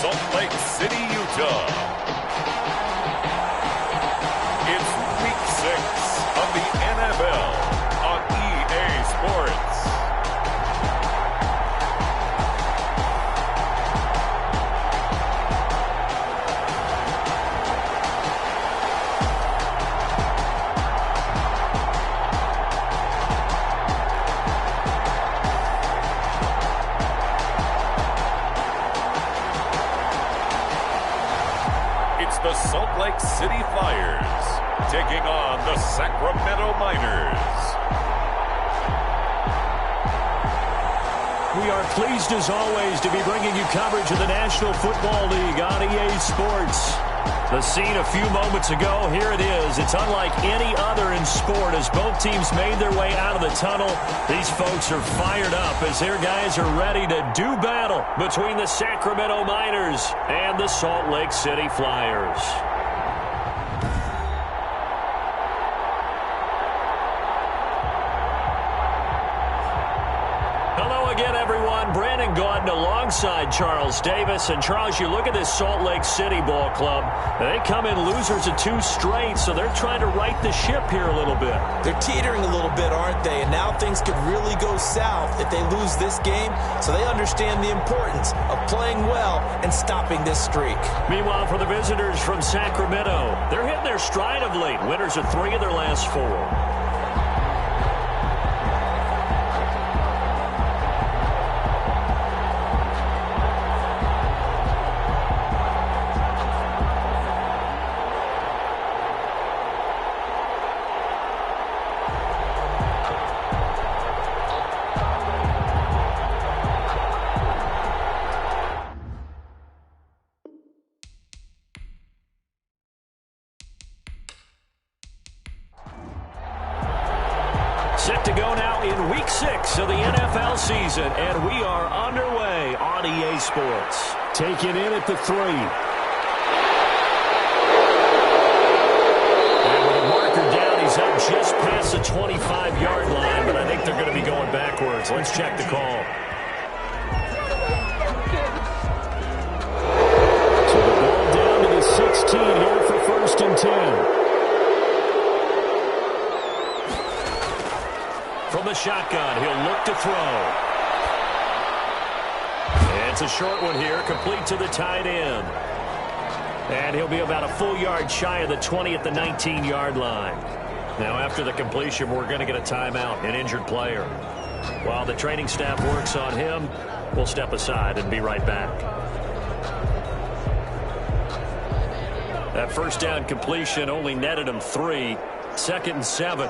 Salt Lake City, Utah. It's Week 6 of the NFL on EA Sports. The Salt Lake City Flyers taking on the Sacramento Miners. We are pleased as always to be bringing you coverage of the National Football League on EA Sports. The scene a few moments ago, here it is. It's unlike any other in sport as both teams made their way out of the tunnel. These folks are fired up as their guys are ready to do battle between the Sacramento Miners and the Salt Lake City Flyers. Brandon Gaudin alongside Charles Davis. And Charles, you look at this Salt Lake City ball club. They come in losers of 2 straight, so they're trying to right the ship here a little bit. They're teetering a little bit, aren't they? And now things could really go south if they lose this game. So they understand the importance of playing well and stopping this streak. Meanwhile, for the visitors from Sacramento, they're hitting their stride of late. Winners of 3 of their last 4. Set to go now in Week 6 of the NFL season, and we are underway on EA Sports. Taken in at the 3. And with a marker down, he's up just past the 25-yard line, but I think they're going to be going backwards. Let's check the call. So the ball down to the 16 here for 1st and 10. From the shotgun, he'll look to throw. And it's a short one here, complete to the tight end. And he'll be about a full yard shy of the 20 at the 19-yard line. Now, after the completion, we're going to get a timeout, an injured player. While the training staff works on him, we'll step aside and be right back. That first down completion only netted him 3. 2nd and 7.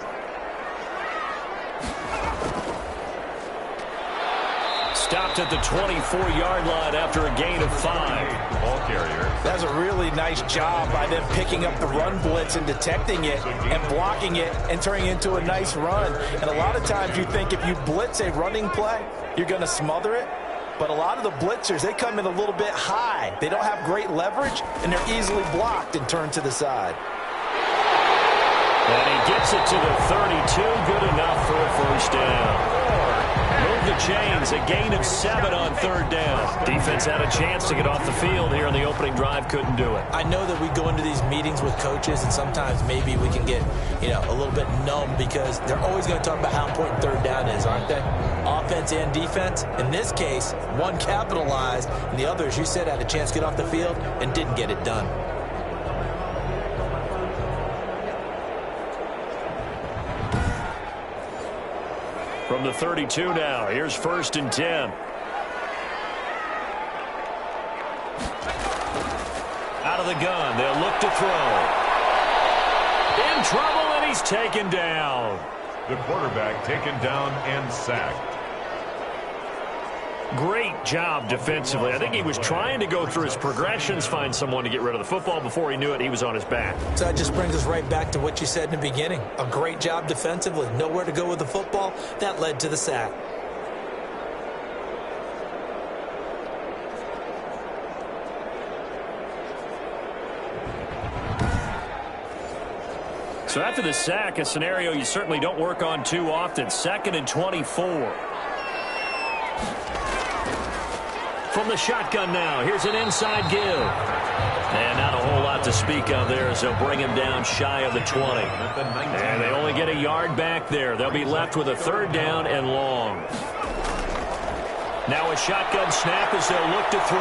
Stopped at the 24-yard line after a gain of 5. Ball carrier. That's a really nice job by them picking up the run blitz and detecting it and blocking it and turning it into a nice run. And a lot of times you think if you blitz a running play, you're going to smother it. But a lot of the blitzers, they come in a little bit high. They don't have great leverage, and they're easily blocked and turned to the side. And he gets it to the 32. Good enough for a first down. Move the chains. A gain of 7 on 3rd down. Defense had a chance to get off the field here in the opening drive. Couldn't do it. I know that we go into these meetings with coaches, and sometimes maybe we can get, a little bit numb because they're always going to talk about how important 3rd down is, aren't they? Offense and defense. In this case, one capitalized, and the other, as you said, had a chance to get off the field and didn't get it done. From the 32 now, here's 1st and 10. Out of the gun, they'll look to throw. In trouble, and he's taken down. The quarterback taken down and sacked. Great job defensively. I think he was trying to go through his progressions, find someone to get rid of the football. Before he knew it, he was on his back. So that just brings us right back to what you said in the beginning. A great job defensively. Nowhere to go with the football. That led to the sack. So after the sack, a scenario you certainly don't work on too often. 2nd and 24. From the shotgun now, here's an inside give. And not a whole lot to speak of there as they'll bring him down shy of the 20. And they only get a yard back there. They'll be left with a 3rd down and long. Now a shotgun snap as they'll look to throw.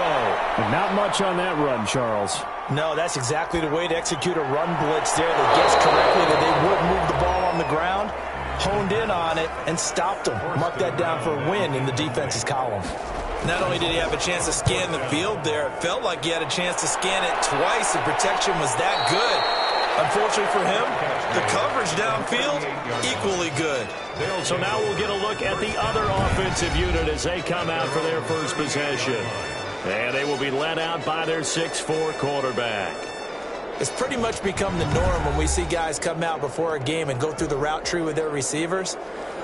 Not much on that run, Charles. No, that's exactly the way to execute a run blitz there. They guessed correctly that they would move the ball on the ground, honed in on it, and stopped them. Mark that down for a win in the defense's column. Not only did he have a chance to scan the field there, it felt like he had a chance to scan it twice. The protection was that good. Unfortunately for him, the coverage downfield, equally good. So now we'll get a look at the other offensive unit as they come out for their first possession. And they will be led out by their 6'4" quarterback. It's pretty much become the norm when we see guys come out before a game and go through the route tree with their receivers.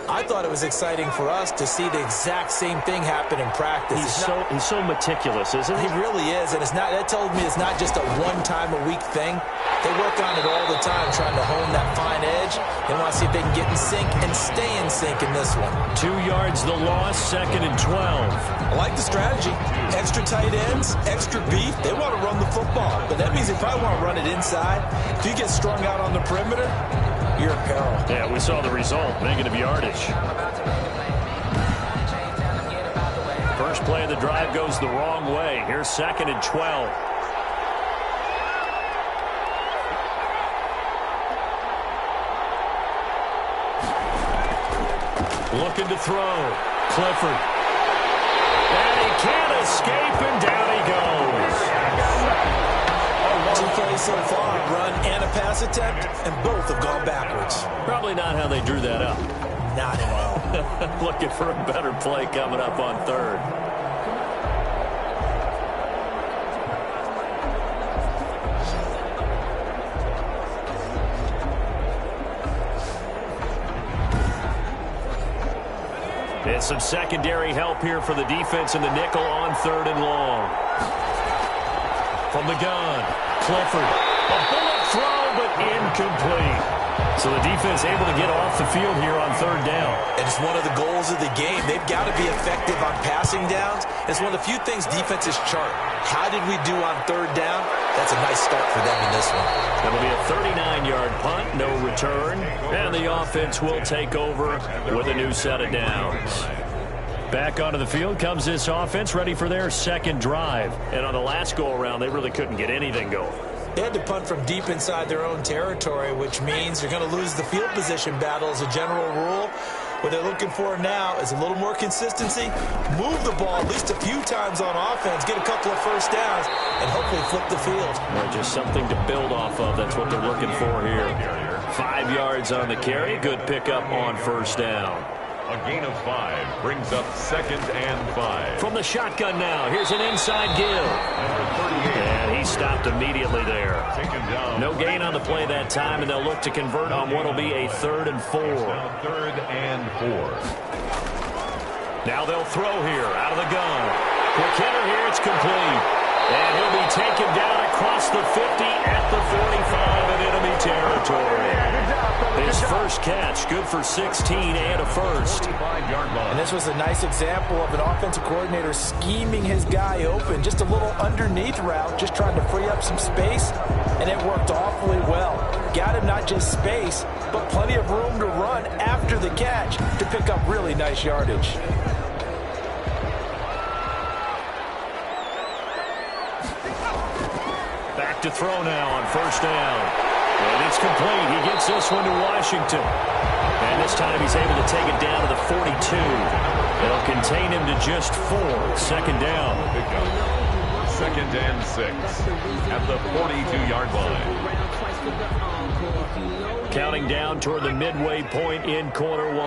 I thought it was exciting for us to see the exact same thing happen in practice. He's so meticulous, isn't he? He really is, and that told me it's not just a one-time-a-week thing. They work on it all the time, trying to hone that fine edge. They want to see if they can get in sync and stay in sync in this one. 2 yards the loss, 2nd and 12. I like the strategy. Extra tight ends, extra beef. They want to run the football, but that means they probably want to run it inside. If you get strung out on the perimeter, you're in peril. Yeah, we saw the result. Negative yardage. First play of the drive goes the wrong way. Here's 2nd and 12. Looking to throw. Clifford. And he can't escape, and down he goes. 2 plays so far, run and a pass attempt, and both have gone backwards. Probably not how they drew that up. Not at all. Looking for a better play coming up on 3rd. It's some secondary help here for the defense in the nickel on 3rd and long. From the gun, Clifford. A bullet throw, but incomplete. So the defense able to get off the field here on 3rd down. And it's one of the goals of the game. They've got to be effective on passing downs. It's one of the few things defenses chart. How did we do on 3rd down? That's a nice start for them in this one. That'll be a 39-yard punt, no return. And the offense will take over with a new set of downs. Back onto the field comes this offense, ready for their 2nd drive. And on the last go-around, they really couldn't get anything going. They had to punt from deep inside their own territory, which means they're going to lose the field position battle as a general rule. What they're looking for now is a little more consistency, move the ball at least a few times on offense, get a couple of first downs, and hopefully flip the field. Or just something to build off of. That's what they're looking for here. 5 yards on the carry. Good pickup on 1st down. A gain of 5 brings up 2nd and 5. From the shotgun now, here's an inside give. And he stopped immediately there. No gain on the play that time, and they'll look to convert on what will be a 3rd and 4. 3rd and 4. Now they'll throw here out of the gun. Quick hitter here, it's complete. And he'll be taken down across the 50 at the 45 in enemy territory. His first catch, good for 16 and a first. And this was a nice example of an offensive coordinator scheming his guy open. Just a little underneath route, just trying to free up some space, and it worked awfully well. Got him not just space, but plenty of room to run after the catch to pick up really nice yardage. Back to throw now on 1st down. And it's complete. He gets this one to Washington. And this time he's able to take it down to the 42. They'll contain him to just 4. 2nd down. 2nd and 6 at the 42-yard line. Counting down toward the midway point in quarter 1.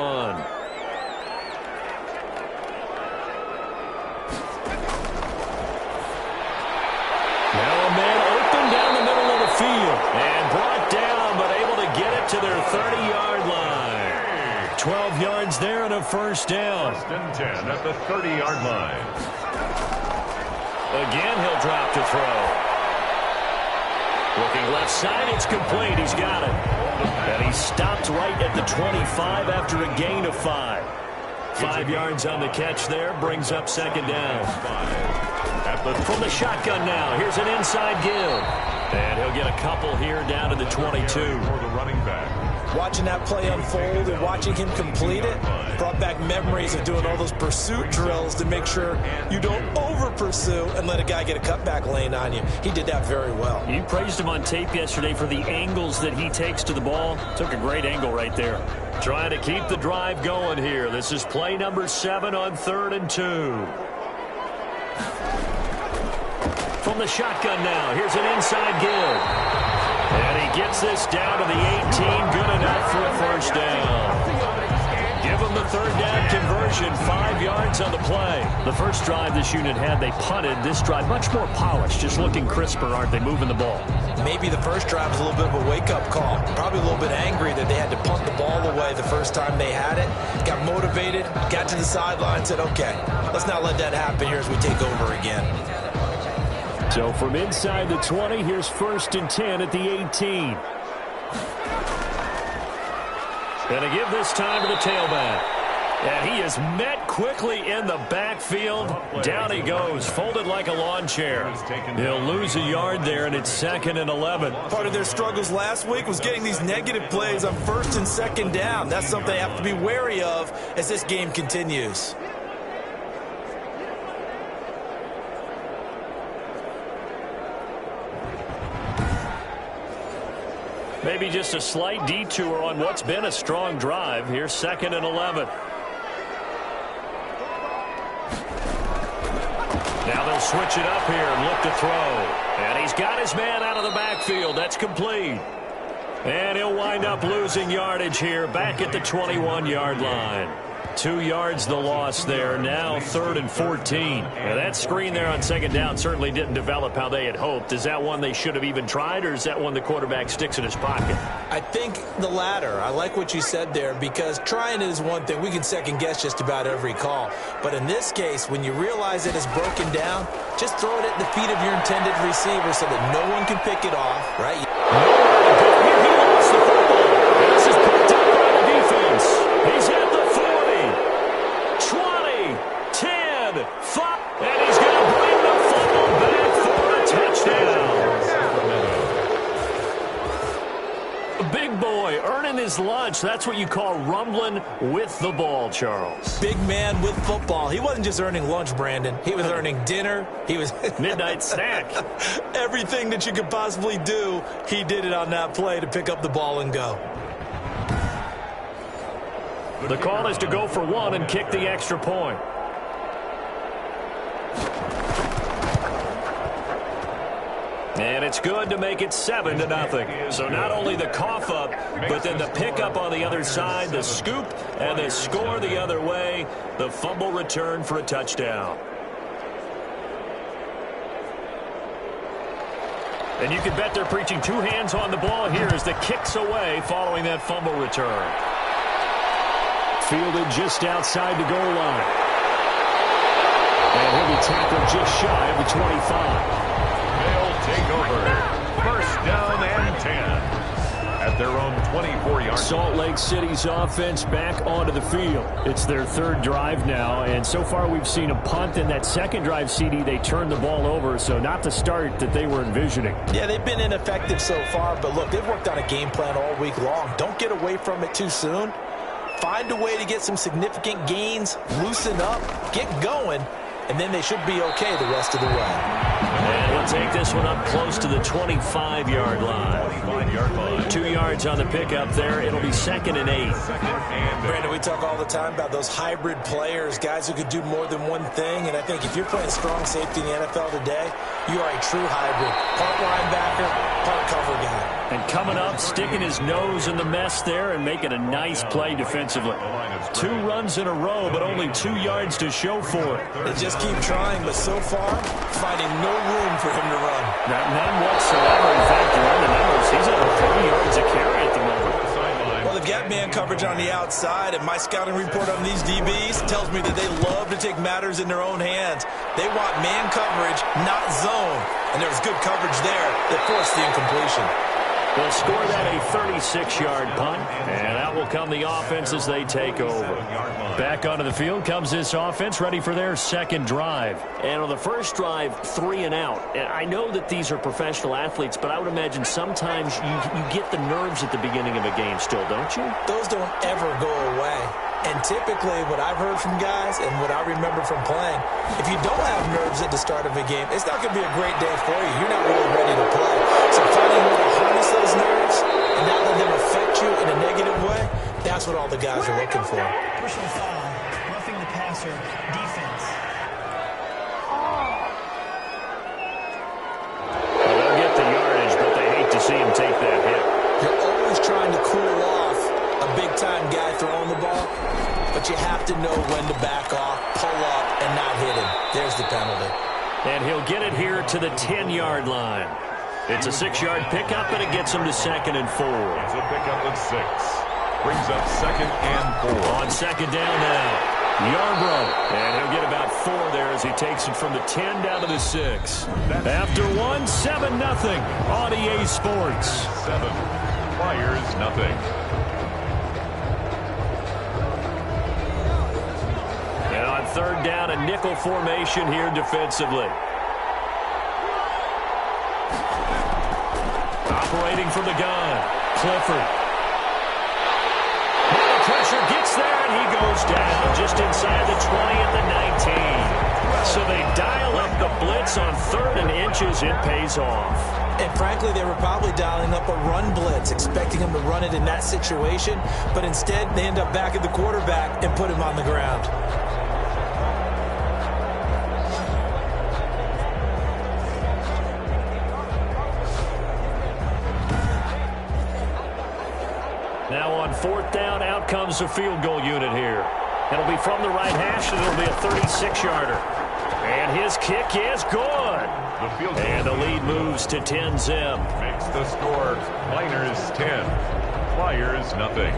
Now a man open down the middle of the field. And brought down, but able to get it to their 30-yard line. 12 yards there and a 1st down. 1st and 10 at the 30-yard line. Again, he'll drop to throw. Looking left side, it's complete. He's got it. And he stopped right at the 25 after a gain of 5. 5 yards on the catch there, brings up second down. From the shotgun now, here's an inside give. And he'll get a couple here down to the 22. For the running back. Watching that play unfold and watching him complete it brought back memories of doing all those pursuit drills to make sure you don't over-pursue and let a guy get a cutback lane on you. He did that very well. You praised him on tape yesterday for the angles that he takes to the ball. Took a great angle right there. Trying to keep the drive going here. This is play number 7 on 3rd and 2. From the shotgun now, here's an inside give. And he gets this down to the 18, good enough for a first down. Give him the 3rd down conversion, 5 yards on the play. The first drive this unit had, they punted. This drive, much more polished, just looking crisper, aren't they, moving the ball? Maybe the first drive was a little bit of a wake-up call. Probably a little bit angry that they had to punt the ball away the first time they had it. Got motivated, got to the sideline, said, okay, let's not let that happen here as we take over again. So from inside the 20, here's 1st and 10 at the 18. Going to give this time to the tailback. And he is met quickly in the backfield. Down he goes, folded like a lawn chair. He'll lose a yard there, and it's 2nd and 11. Part of their struggles last week was getting these negative plays on 1st and 2nd down. That's something they have to be wary of as this game continues. Maybe just a slight detour on what's been a strong drive. Here's 2nd and 11. Now they'll switch it up here and look to throw. And he's got his man out of the backfield. That's complete. And he'll wind up losing yardage here back at the 21-yard line. 2 yards the loss there. Now 3rd and 14. Now that screen there on 2nd down certainly didn't develop how they had hoped. Is that one they should have even tried, or is that one the quarterback sticks in his pocket? I think the latter. I like what you said there, because trying it is one thing. We can second guess just about every call. But in this case, when you realize it is broken down, just throw it at the feet of your intended receiver so that no one can pick it off, right? He lost the football. This is picked up by the defense. He's at the 20, 10, 5, and he's going to bring the football back for a touchdown. A big boy earning his lunch. That's what you call rumbling with the ball, Charles. Big man with football. He wasn't just earning lunch, Brandon. He was earning dinner. He was midnight snack. Everything that you could possibly do, he did it on that play to pick up the ball and go. The call is to go for 1 and kick the extra point. And it's good to make it 7-0. So not only the cough up, but then the pickup on the other side, the scoop, and the score the other way. The fumble return for a touchdown. And you can bet they're preaching 2 hands on the ball here as the kick's away following that fumble return. Fielded just outside the goal line. And he'll be tackled just shy of the 25. They'll take over. 1st down and 10 at their own 24-yard. Salt Lake City's offense back onto the field. It's their 3rd drive now, and so far we've seen a punt. In that 2nd drive, CD, they turned the ball over, so not the start that they were envisioning. Yeah, they've been ineffective so far, but look, they've worked on a game plan all week long. Don't get away from it too soon. Find a way to get some significant gains, loosen up, get going, and then they should be okay the rest of the way. And he'll take this one up close to the 25-yard line. 2 yards on the pickup there. It'll be 2nd and 8. Brandon, we talk all the time about those hybrid players, guys who could do more than one thing, and I think if you're playing strong safety in the NFL today, you are a true hybrid. Part linebacker, part cover guy. And coming up, sticking his nose in the mess there and making a nice play defensively. 2 runs in a row, but only 2 yards to show for it. They just keep trying, but so far, finding no room for him to run. None whatsoever. In fact, you run the numbers. He's at 30 yards a carry at the moment. Well, they've got man coverage on the outside, and my scouting report on these DBs tells me that they love to take matters in their own hands. They want man coverage, not zone. And there was good coverage there that forced the incompletion. They'll score that a 36-yard punt, and out will come the offense as they take over. Back onto the field comes this offense, ready for their second drive. And on the first drive, 3 and out. And I know that these are professional athletes, but I would imagine sometimes you get the nerves at the beginning of a game still, don't you? Those don't ever go away. And typically what I've heard from guys and what I remember from playing, if you don't have nerves at the start of a game, it's not going to be a great day for you. You're not really ready to play. So finding a way to harness those nerves and not let them affect you in a negative way, that's what all the guys are looking for. Personal foul, roughing the passer, defense. Well, they'll get the yardage, but they hate to see him take that hit. You're always trying to cool off a big-time guy throwing the ball, but you have to know when to back off, pull up, and not hit him. There's the penalty. And he'll get it here to the 10-yard line. It's a 6-yard pickup, and it gets him to 2nd and 4. It's a pickup of 6. Brings up 2nd and 4. On 2nd down now. Yarbrough. And he'll get about 4 there as he takes it from the 10 down to the 6. After 1, 7-0 on EA Sports. 7. Flyers, nothing. And on 3rd down, a nickel formation here defensively. Operating from the gun, Clifford. Now the pressure gets there, and he goes down just inside the 20 at the 19. So they dial up the blitz on 3rd and inches. It pays off. And frankly, they were probably dialing up a run blitz, expecting him to run it in that situation. But instead, they end up back at the quarterback and put him on the ground. Now on 4th down, out comes the field goal unit here. It'll be from the right hash, and it'll be a 36-yarder. And his kick is good. And the lead moves to 10-zip. Makes the score. Miners 10. Flyers nothing.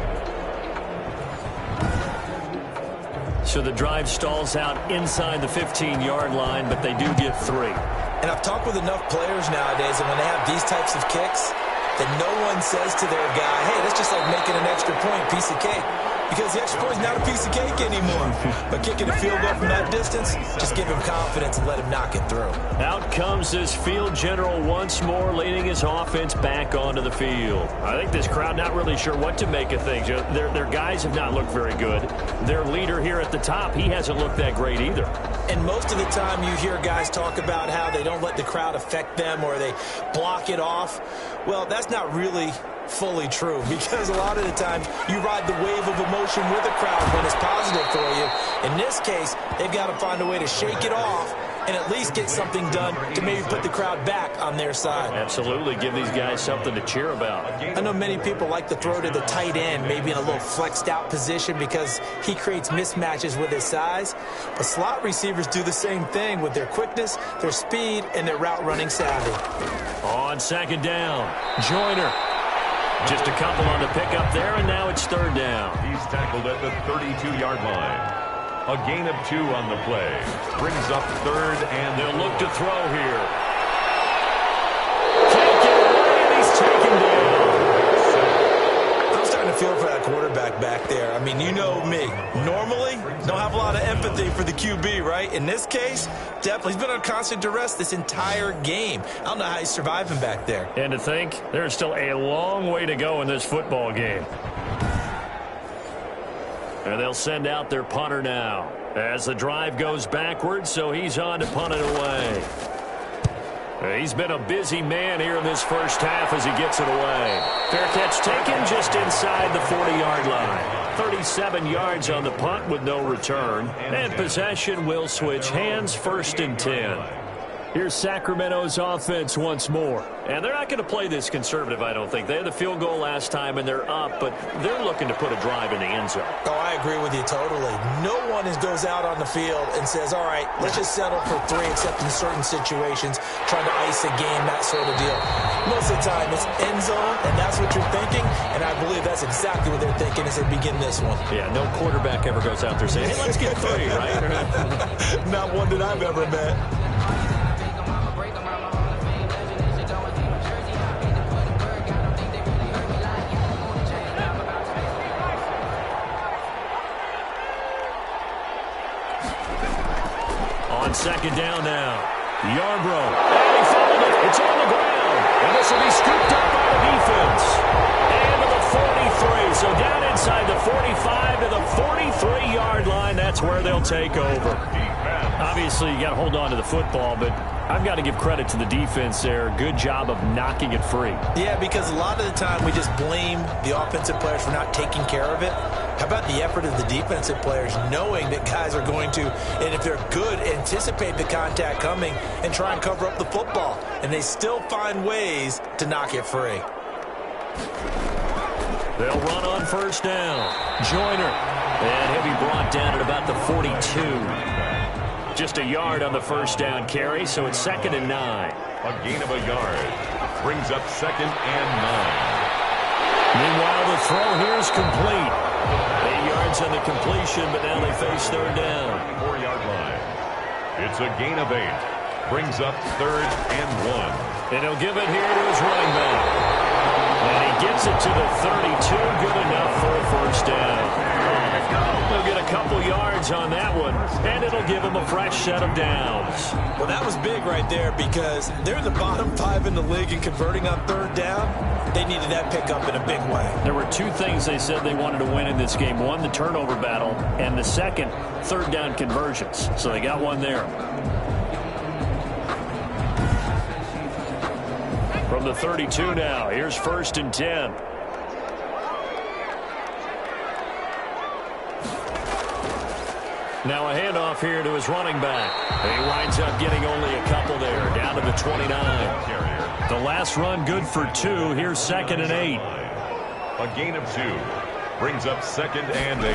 So the drive stalls out inside the 15-yard line, but they do get 3. And I've talked with enough players nowadays, and when they have these types of kicks, that no one says to their guy, hey, that's just like making an extra point, piece of cake. Because the extra point is not a piece of cake anymore. But kicking a field goal from that distance, just give him confidence and let him knock it through. Out comes this field general once more, leading his offense back onto the field. I think this crowd not really sure what to make of things. Their guys have not looked very good. Their leader here at the top, he hasn't looked that great either. And most of the time you hear guys talk about how they don't let the crowd affect them or they block it off. Well, that's not really fully true, because a lot of the times you ride the wave of emotion with a crowd when it's positive for you. In this case, they've got to find a way to shake it off and at least get something done to maybe put the crowd back on their side. Absolutely. Give these guys something to cheer about. I know many people like to throw to the tight end, maybe in a little flexed out position because he creates mismatches with his size. But slot receivers do the same thing with their quickness, their speed, and their route running savvy. On 2nd down, Joyner. Just a couple on the pickup there, and now it's 3rd down. He's tackled at the 32-yard line. A gain of 2 on the play. Brings up 3rd, and they'll look to throw here. Can't get away, and he's taken down. I'm starting to feel for that quarterback back there. I mean, you know me. Normally, don't have a lot of empathy for the QB, right? In this case, definitely. He's been on constant duress this entire game. I don't know how he's surviving back there. And to think, there's still a long way to go in this football game. And they'll send out their punter now as the drive goes backwards, so he's on to punt it away. He's been a busy man here in this first half as he gets it away. Fair catch taken just inside the 40-yard line. 37 yards on the punt with no return. And possession will switch hands, 1st and 10. Here's Sacramento's offense once more. And they're not going to play this conservative, I don't think. They had the field goal last time, and they're up, but they're looking to put a drive in the end zone. Oh, I agree with you totally. No one goes out on the field and says, all right, let's just settle for 3, except in certain situations, trying to ice a game, that sort of deal. Most of the time, it's end zone, and that's what you're thinking, and I believe that's exactly what they're thinking as they begin this one. Yeah, no quarterback ever goes out there saying, hey, let's get 3, right? Not one that I've ever met. On second down now. Yarbrough. And he fumbled it. It's on the ground. And this will be scooped up by the defense. And to the 43. So down inside the 45 to the 43-yard line. That's where they'll take over. Obviously, you got to hold on to the football, but I've got to give credit to the defense there. Good job of knocking it free. Yeah, because a lot of the time we just blame the offensive players for not taking care of it. How about the effort of the defensive players knowing that guys are going to, and if they're good, anticipate the contact coming and try and cover up the football. And they still find ways to knock it free. They'll run on first down. Joyner. And he'll be brought down at about the 42. Just a yard on the first down carry, so it's 2nd and 9. A gain of a yard. Brings up 2nd and 9. Meanwhile, the throw here is complete. 8 yards on the completion, but now they face third down. 4-yard line. It's a gain of 8. Brings up 3rd and 1. And he'll give it here to his running back. And he gets it to the 32. Good enough for a first down. He'll get a couple yards on that one, and it'll give him a fresh set of downs. Well, that was big right there because they're in the bottom 5 in the league and converting on third down. They needed that pickup in a big way. There were 2 things they said they wanted to win in this game. One, the turnover battle, and the second, third down conversions. So they got one there. From the 32 now, here's 1st and 10. Now a handoff here to his running back. He winds up getting only a couple there, down to the 29. The last run good for 2. Here's 2nd and 8. A gain of 2. Brings up 2nd and 8.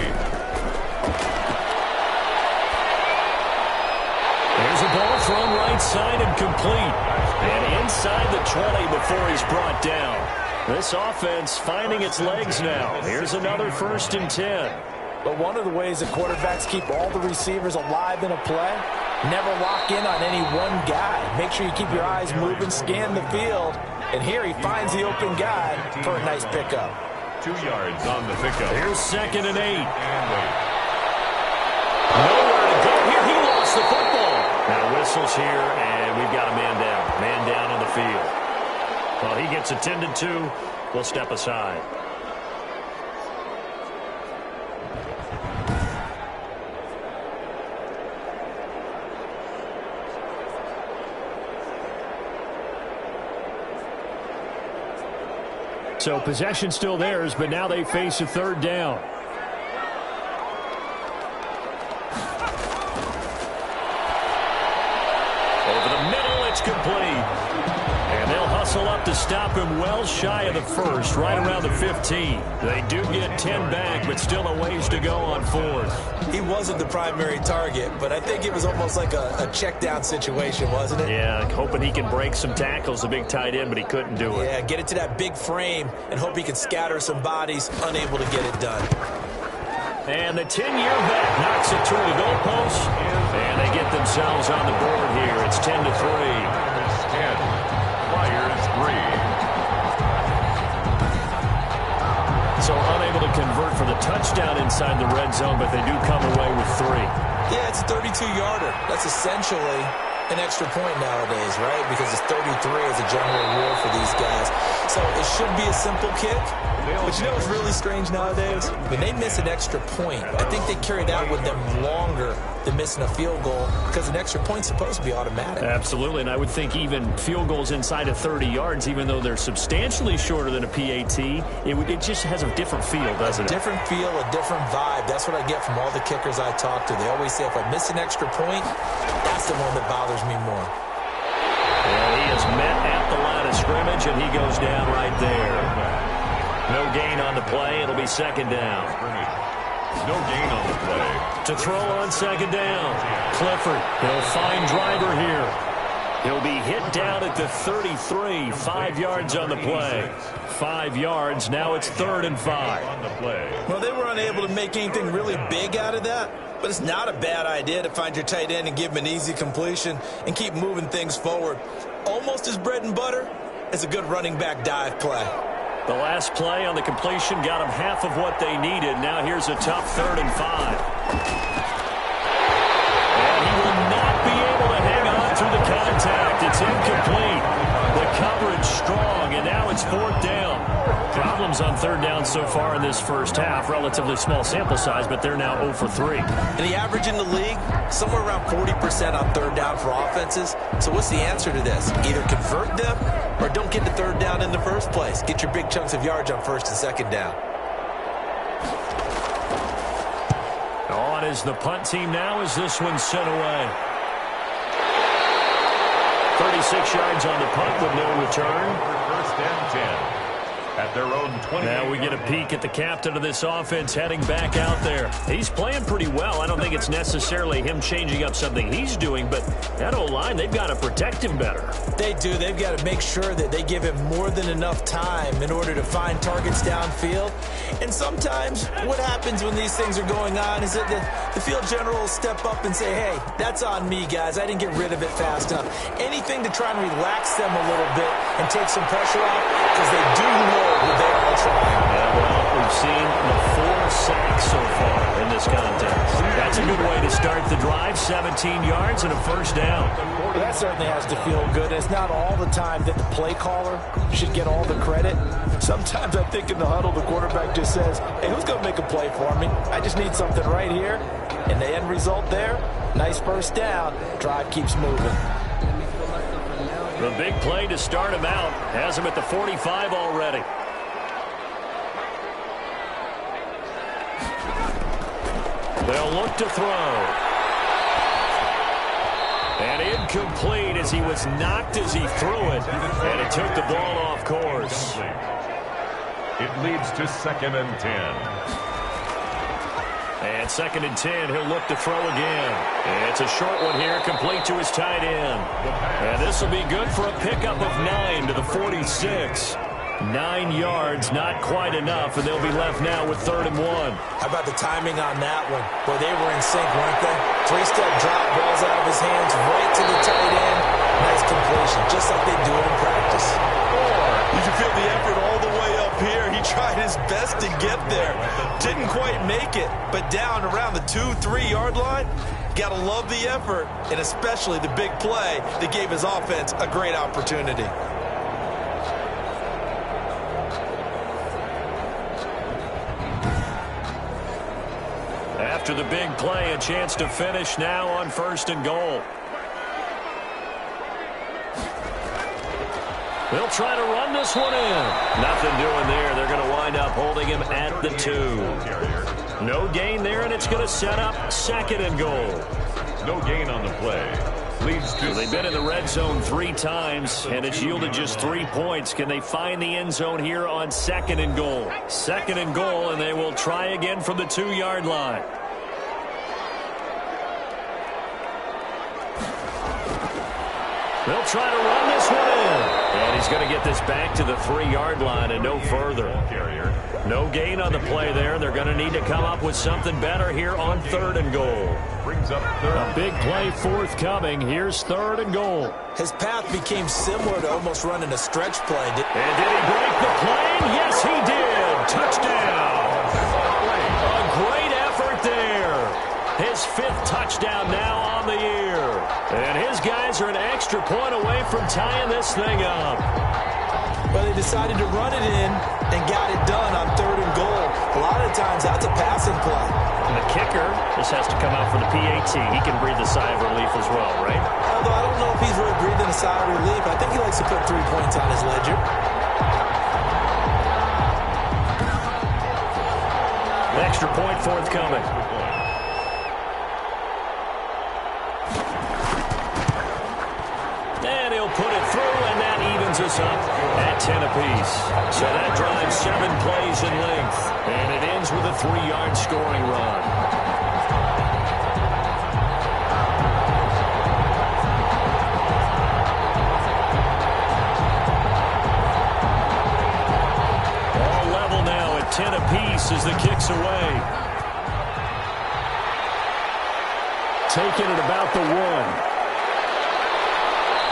There's a ball thrown right side and complete. And inside the 20 before he's brought down. This offense finding its legs now. Here's another 1st and 10. But one of the ways that quarterbacks keep all the receivers alive in a play, never lock in on any one guy. Make sure you keep your eyes moving, scan the field. And here he finds the open guy for a nice pickup. 2 yards on the pickup. Here's 2nd and 8. And 8. Nowhere to go here. He lost the football. Now whistles here, and we've got a man down. Man down on the field. Well, he gets attended to. We'll step aside. So possession still theirs, but now they face a third down. Over the middle, it's complete. And they'll hustle up to stop him well shy of the first, right around the 15. They do get 10 back, but still a ways to go on 4th. He wasn't the primary target, but I think it was almost like a check down situation, wasn't it? Yeah, hoping he can break some tackles, the big tight end, but he couldn't do it. Yeah, get it to that big frame and hope he can scatter some bodies, unable to get it done. And the 10-year vet knocks it through the goalpost, and they get themselves on the board here. It's 10-3. It's 10. Flyers 3. So unable to convert for the touchdown inside the red zone, but they do come away with 3. Yeah, it's a 32-yarder. That's essentially an extra point nowadays, right? Because it's 33 as a general rule for these guys. So it should be a simple kick. But you know what's really strange nowadays? When they miss an extra point, I think they carry that with them longer than missing a field goal because an extra point's supposed to be automatic. Absolutely, and I would think even field goals inside of 30 yards, even though they're substantially shorter than a PAT, it just has a different feel, doesn't it? A different feel, a different vibe. That's what I get from all the kickers I talk to. They always say if I miss an extra point, that's the one that bothers me more. And he is met at the line of scrimmage, and he goes down right there. No gain on the play. It'll be 2nd down. No gain on the play. To throw on 2nd down. Clifford, he'll find Driver here. He'll be hit down at the 33. 5 yards on the play. 5 yards. Now it's 3rd and 5. On the play. Well, they were unable to make anything really big out of that. But it's not a bad idea to find your tight end and give him an easy completion and keep moving things forward. Almost as bread and butter as a good running back dive play. The last play on the completion got them half of what they needed. Now here's a tough 3rd and 5. And he will not be through the contact. It's incomplete. The coverage strong, and now it's fourth down. Problems on third down so far in this first half. Relatively small sample size, but they're now 0 for 3. And the average in the league, somewhere around 40% on third down for offenses. So what's the answer to this? Either convert them or don't get to third down in the first place. Get your big chunks of yards on first and second down. On is the punt team now as this one's sent away. 36 yards on the punt with no return. First and 10. At their own 20. Now we get a peek at the captain of this offense heading back out there. He's playing pretty well. I don't think it's necessarily him changing up something he's doing, but that O-line, they've got to protect him better. They do. They've got to make sure that they give him more than enough time in order to find targets downfield. And sometimes what happens when these things are going on is that the field general will step up and say, hey, that's on me, guys. I didn't get rid of it fast enough. Anything to try and relax them a little bit and take some pressure off because they do know that they are trying. Yeah, well, we've seen the 4 sacks so far in this contest. That's a good way to start the drive. 17 yards and a first down. Well, that certainly has to feel good. It's not all the time that the play caller should get all the credit. Sometimes I think in the huddle, the quarterback just says, hey, who's going to make a play for me? I just need something right here. And the end result there, nice first down. Drive keeps moving. The big play to start him out has him at the 45 already. They'll look to throw. And incomplete as he was knocked as he threw it. And it took the ball off course. It leads to second and 10. And second and 10, he'll look to throw again. It's a short one here, complete to his tight end. And this will be good for a pickup of 9 to the 46. 9 yards, not quite enough, and they'll be left now with 3rd and 1. How about the timing on that one? Boy, they were in sync, weren't they? 3-step drop, balls out of his hands, right to the tight end. Nice completion, just like they do it in practice. You can feel the effort all the way up here. He tried his best to get there. Didn't quite make it, but down around the 2-3 yard line. Got to love the effort, and especially the big play that gave his offense a great opportunity. After the big play, a chance to finish now on 1st and goal. They'll try to run this one in. Nothing doing there. They're going to wind up holding him at the 2. No gain there, and it's going to set up 2nd and goal. No gain on the play. Leads to. So they've been in the red zone 3 times, and it's yielded just 3 points. Can they find the end zone here on 2nd and goal? 2nd and goal, and they will try again from the 2-yard line. They'll try to run this one in. And he's going to get this back to the 3-yard line and no further. No gain on the play there. They're going to need to come up with something better here on 3rd and goal. Brings up 3rd. A big play forthcoming. Here's 3rd and goal. His path became similar to almost running a stretch play. And did he break the plane? Yes, he did. Touchdown. A great effort there. His 5th touchdown now on the year. And his guys are an extra point away from tying this thing up. Well, they decided to run it in and got it done on 3rd and goal. A lot of times, that's a passing play. And the kicker just has to come out for the PAT. He can breathe a sigh of relief as well, right? Although I don't know if he's really breathing a sigh of relief. I think he likes to put 3 points on his ledger. An extra point forthcoming. And he'll put it through, and that evens us up at 10 apiece. So that drives 7 plays in length, and it ends with a 3-yard scoring run. All level now at 10 apiece as the kick's away. Taking it about the 1.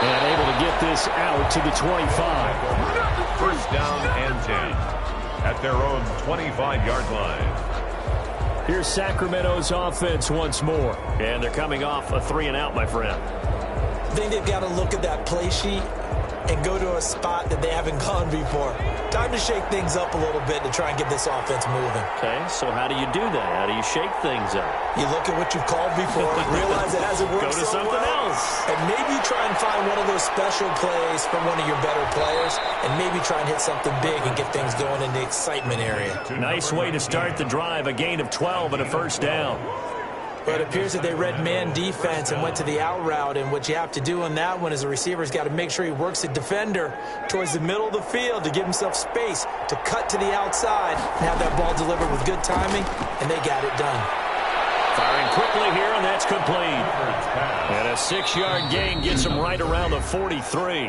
And able to get this out to the 25. First down and 10 at their own 25-yard line. Here's Sacramento's offense once more. And they're coming off a 3-and-out, my friend. I think they've got to look at that play sheet and go to a spot that they haven't gone before. Time to shake things up a little bit to try and get this offense moving. Okay, so how do you do that? How do you shake things up? You look at what you've called before, realize it hasn't worked Go to so something well, else. and maybe try and find one of those special plays from one of your better players, and maybe try and hit something big and get things going in the excitement area. Nice way to start the drive, a gain of 12 and a first down. But it appears that they read man defense and went to the out route, and what you have to do on that one is the receiver's got to make sure he works the defender towards the middle of the field to give himself space to cut to the outside and have that ball delivered with good timing, and they got it done. Firing quickly here, and that's complete. And a 6-yard gain gets them right around the 43.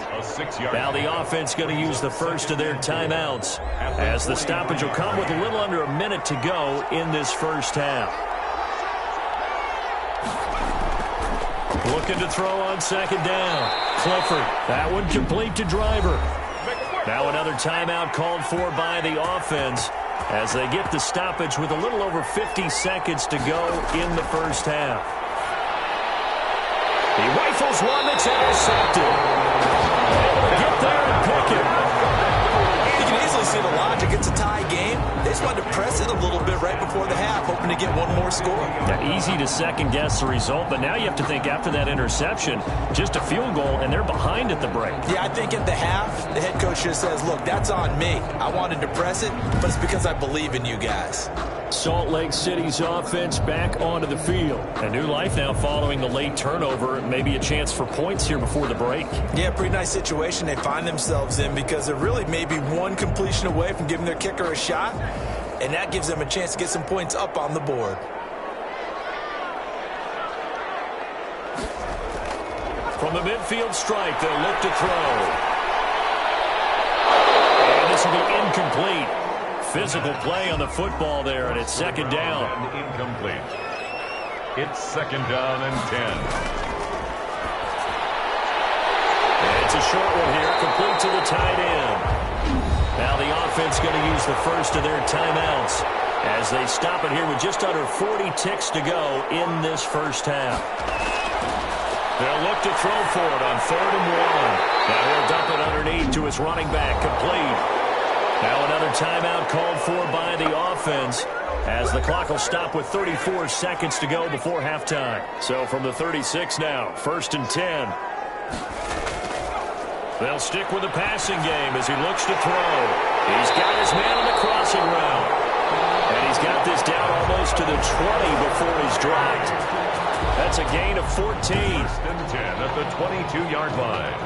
Now the offense going to use the first of their timeouts, as the stoppage will come with a little under a minute to go in this first half. Looking to throw on second down. Clifford. That one complete to Driver. Now another timeout called for by the offense as they get the stoppage with a little over 50 seconds to go in the first half. He rifles one that's intercepted. Able to get there and pick it. You can easily see the logic. It's a tie game. They just wanted to press it a little bit right before the half, hoping to get one more score. Yeah, easy to second-guess the result, but now you have to think after that interception, just a field goal, and they're behind at the break. Yeah, I think at the half, the head coach just says, look, that's on me. I wanted to press it, but it's because I believe in you guys. Salt Lake City's offense back onto the field. A new life now following the late turnover. Maybe a chance for points here before the break. Yeah, pretty nice situation they find themselves in because they're really maybe one completion away from giving their kicker a shot, and that gives them a chance to get some points up on the board. From the midfield stripe, they'll look to throw. And this will be incomplete. Physical play on the football there, and it's second down. Incomplete. It's second down and 10. And it's a short one here, complete to the tight end. Now the offense going to use the first of their timeouts as they stop it here with just under 40 ticks to go in this first half. They'll look to throw for it on 3rd and 1. Now he'll dump it underneath to his running back, complete. Now another timeout called for by the offense as the clock will stop with 34 seconds to go before halftime. So from the 36 now, 1st and 10. They'll stick with the passing game as he looks to throw. He's got his man on the crossing route. And he's got this down almost to the 20 before he's dropped. That's a gain of 14. 1st and 10 at the 22-yard line.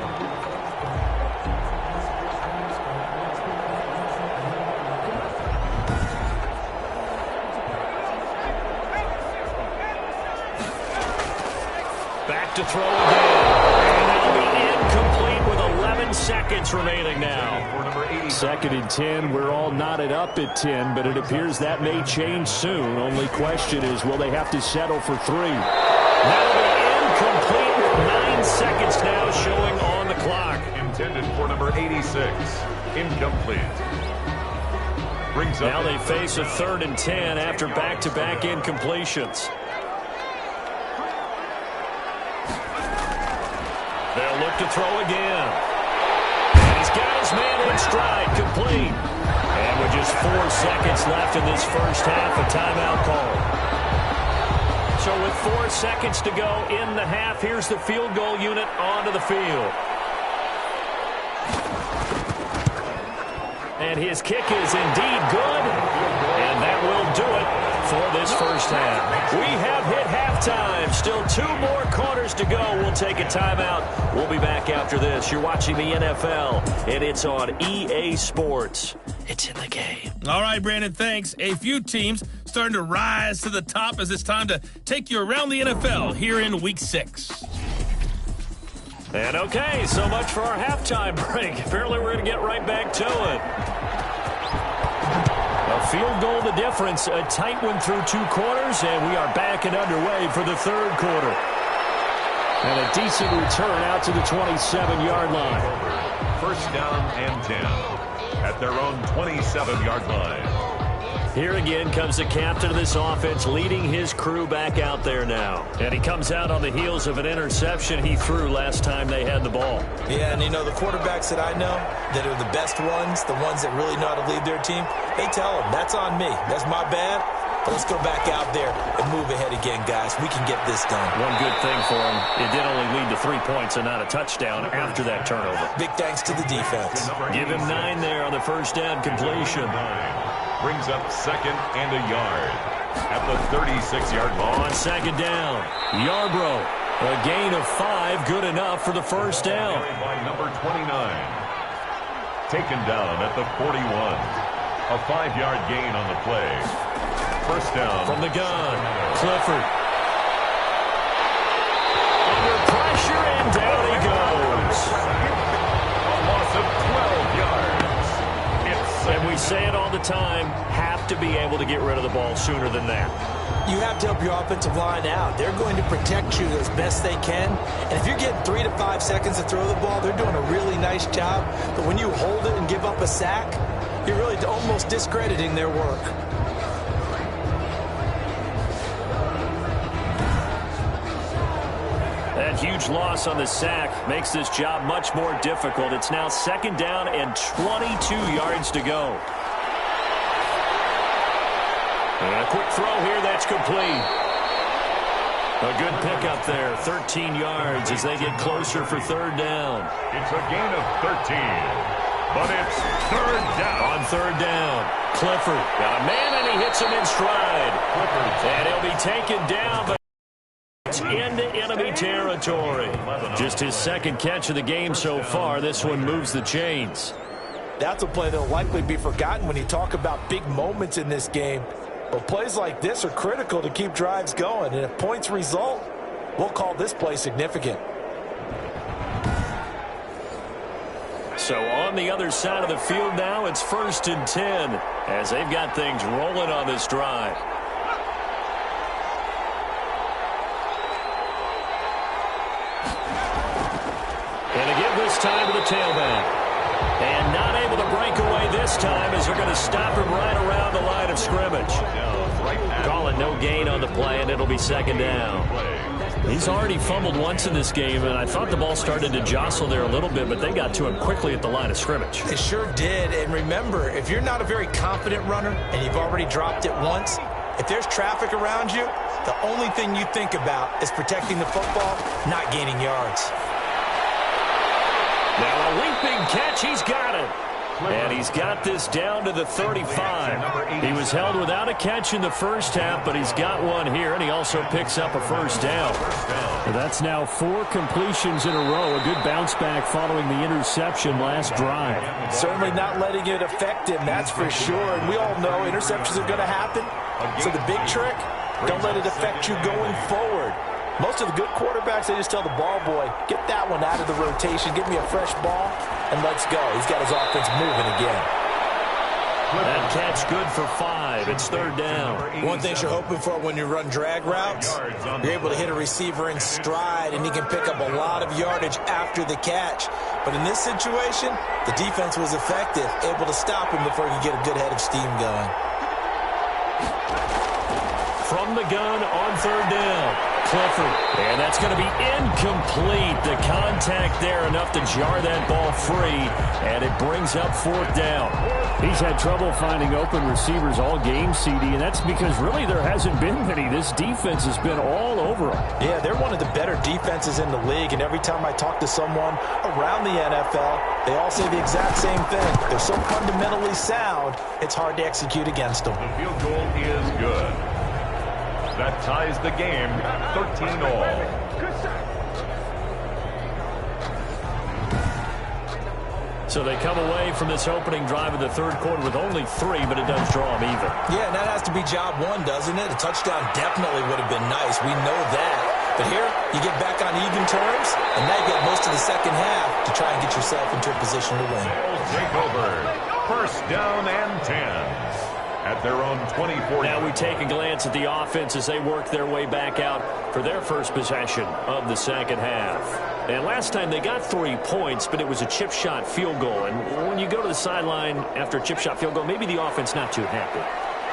To throw again. And it'll be incomplete with 11 seconds remaining now. 2nd and 10. We're all knotted up at 10, but it appears that may change soon. Only question is, will they have to settle for 3? That'll be incomplete with 9 seconds now showing on the clock. Intended for number 86. Incomplete. Brings up now they face a 3rd and 10 after back-to-back incompletions. They'll look to throw again. And he's got his man in stride, complete. And with just 4 seconds left in this first half, a timeout call. So with 4 seconds to go in the half, here's the field goal unit onto the field. And his kick is indeed good. And that will do it for this first half. We have hit halftime. Still 2 more quarters to go. We'll take a timeout. We'll be back after this. You're watching the NFL, and it's on EA Sports. It's in the game. All right, Brandon, thanks. A few teams starting to rise to the top as it's time to take you around the NFL here in Week 6. And okay, so much for our halftime break. Apparently we're going to get right back to it. A field goal the difference, a tight one through 2 quarters, and we are back and underway for the 3rd quarter. And a decent return out to the 27-yard line. 1st down and 10 at their own 27-yard line. Here again comes the captain of this offense, leading his crew back out there now. And he comes out on the heels of an interception he threw last time they had the ball. Yeah, and the quarterbacks that I know that are the best ones, the ones that really know how to lead their team, they tell them, that's on me. That's my bad. But let's go back out there and move ahead again, guys. We can get this done. One good thing for him, it did only lead to 3 points and not a touchdown after that turnover. Big thanks to the defense. Give him 9 there on the first down completion. Brings up 2nd and a yard at the 36-yard line. On 2nd down, Yarbrough. A gain of 5, good enough for the first down. By number 29. Taken down at the 41. A 5-yard gain on the play. First down. From the gun, Clifford. Under pressure, and down he goes. A loss of 12 yards. And we say it all the time, have to be able to get rid of the ball sooner than that. You have to help your offensive line out. They're going to protect you as best they can. And if you're getting 3 to 5 seconds to throw the ball, they're doing a really nice job. But when you hold it and give up a sack, you're really almost discrediting their work. That huge loss on the sack makes this job much more difficult. It's now 2nd down and 22 yards to go. And a quick throw here, that's complete. A good pickup there, 13 yards as they get closer for 3rd down. It's a gain of 13, but it's 3rd down. On 3rd down, Clifford got a man and he hits him in stride. And he'll be taken down, but it's into enemy territory. Just his 2nd catch of the game so far. This one moves the chains. That's a play that will likely be forgotten when you talk about big moments in this game. But plays like this are critical to keep drives going. And if points result, we'll call this play significant. So on the other side of the field now, it's 1st and 10 as they've got things rolling on this drive. And a give this time to the tailback. And not able to break away this time as they're going to stop him right around the line of scrimmage. Call it no gain on the play, and it'll be 2nd down. He's already fumbled once in this game, and I thought the ball started to jostle there a little bit, but they got to him quickly at the line of scrimmage. They sure did. And remember, if you're not a very confident runner and you've already dropped it once, if there's traffic around you, the only thing you think about is protecting the football, not gaining yards. Now a leaping catch, he's got it. And he's got this down to the 35. He was held without a catch in the first half, but he's got one here, and he also picks up a first down. That's now 4 completions in a row. A good bounce back following the interception last drive. Certainly not letting it affect him, that's for sure. And we all know interceptions are going to happen. So the big trick, don't let it affect you going forward. Most of the good quarterbacks, they just tell the ball boy, get that one out of the rotation, give me a fresh ball, and let's go. He's got his offense moving again. That catch good for 5. It's 3rd down. One thing you're hoping for when you run drag routes, you're able to hit a receiver in stride, and he can pick up a lot of yardage after the catch. But in this situation, the defense was effective, able to stop him before he could get a good head of steam going. From the gun on 3rd down. Clifford, and that's going to be incomplete. The contact there enough to jar that ball free, and it brings up 4th down. He's had trouble finding open receivers all game, CD, and that's because really there hasn't been many. This defense has been all over him. Yeah, they're one of the better defenses in the league, and every time I talk to someone around the NFL, they all say the exact same thing. They're so fundamentally sound, it's hard to execute against them. The field goal is good. That ties the game, 13-all. So they come away from this opening drive of the 3rd quarter with only 3, but it does draw them even. Yeah, and that has to be job 1, doesn't it? A touchdown definitely would have been nice. We know that. But here, you get back on even terms, and now you get most of the second half to try and get yourself into a position to win. Take over. First down and 10. At their own 24. Now we take a glance at the offense as they work their way back out for their first possession of the second half. And last time they got 3 points, but it was a chip shot field goal. And when you go to the sideline after a chip shot field goal, maybe the offense not too happy.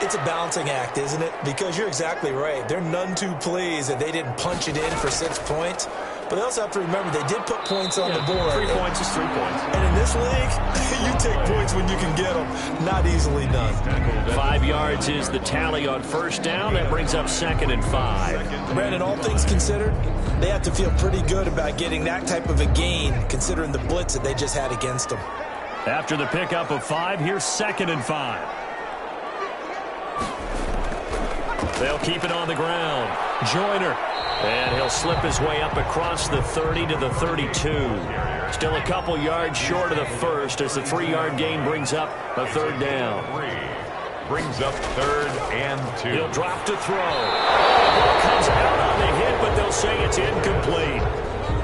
It's a balancing act, isn't it? Because you're exactly right. They're none too pleased that they didn't punch it in for 6 points. But they also have to remember they did put points on the board. 3 points is 3 points. And in this league, you take points when you can get them. Not easily done. 5 yards is the tally on first down. That brings up 2nd and 5. Brandon, all things considered, they have to feel pretty good about getting that type of a gain, considering the blitz that they just had against them. After the pickup of 5, here's 2nd and 5. They'll keep it on the ground. Joyner. And he'll slip his way up across the 30 to the 32. Still a couple yards short of the first as the 3-yard gain brings up a 3rd down. Brings up 3rd and 2. He'll drop to throw. Ball comes out on the hit, but they'll say it's incomplete.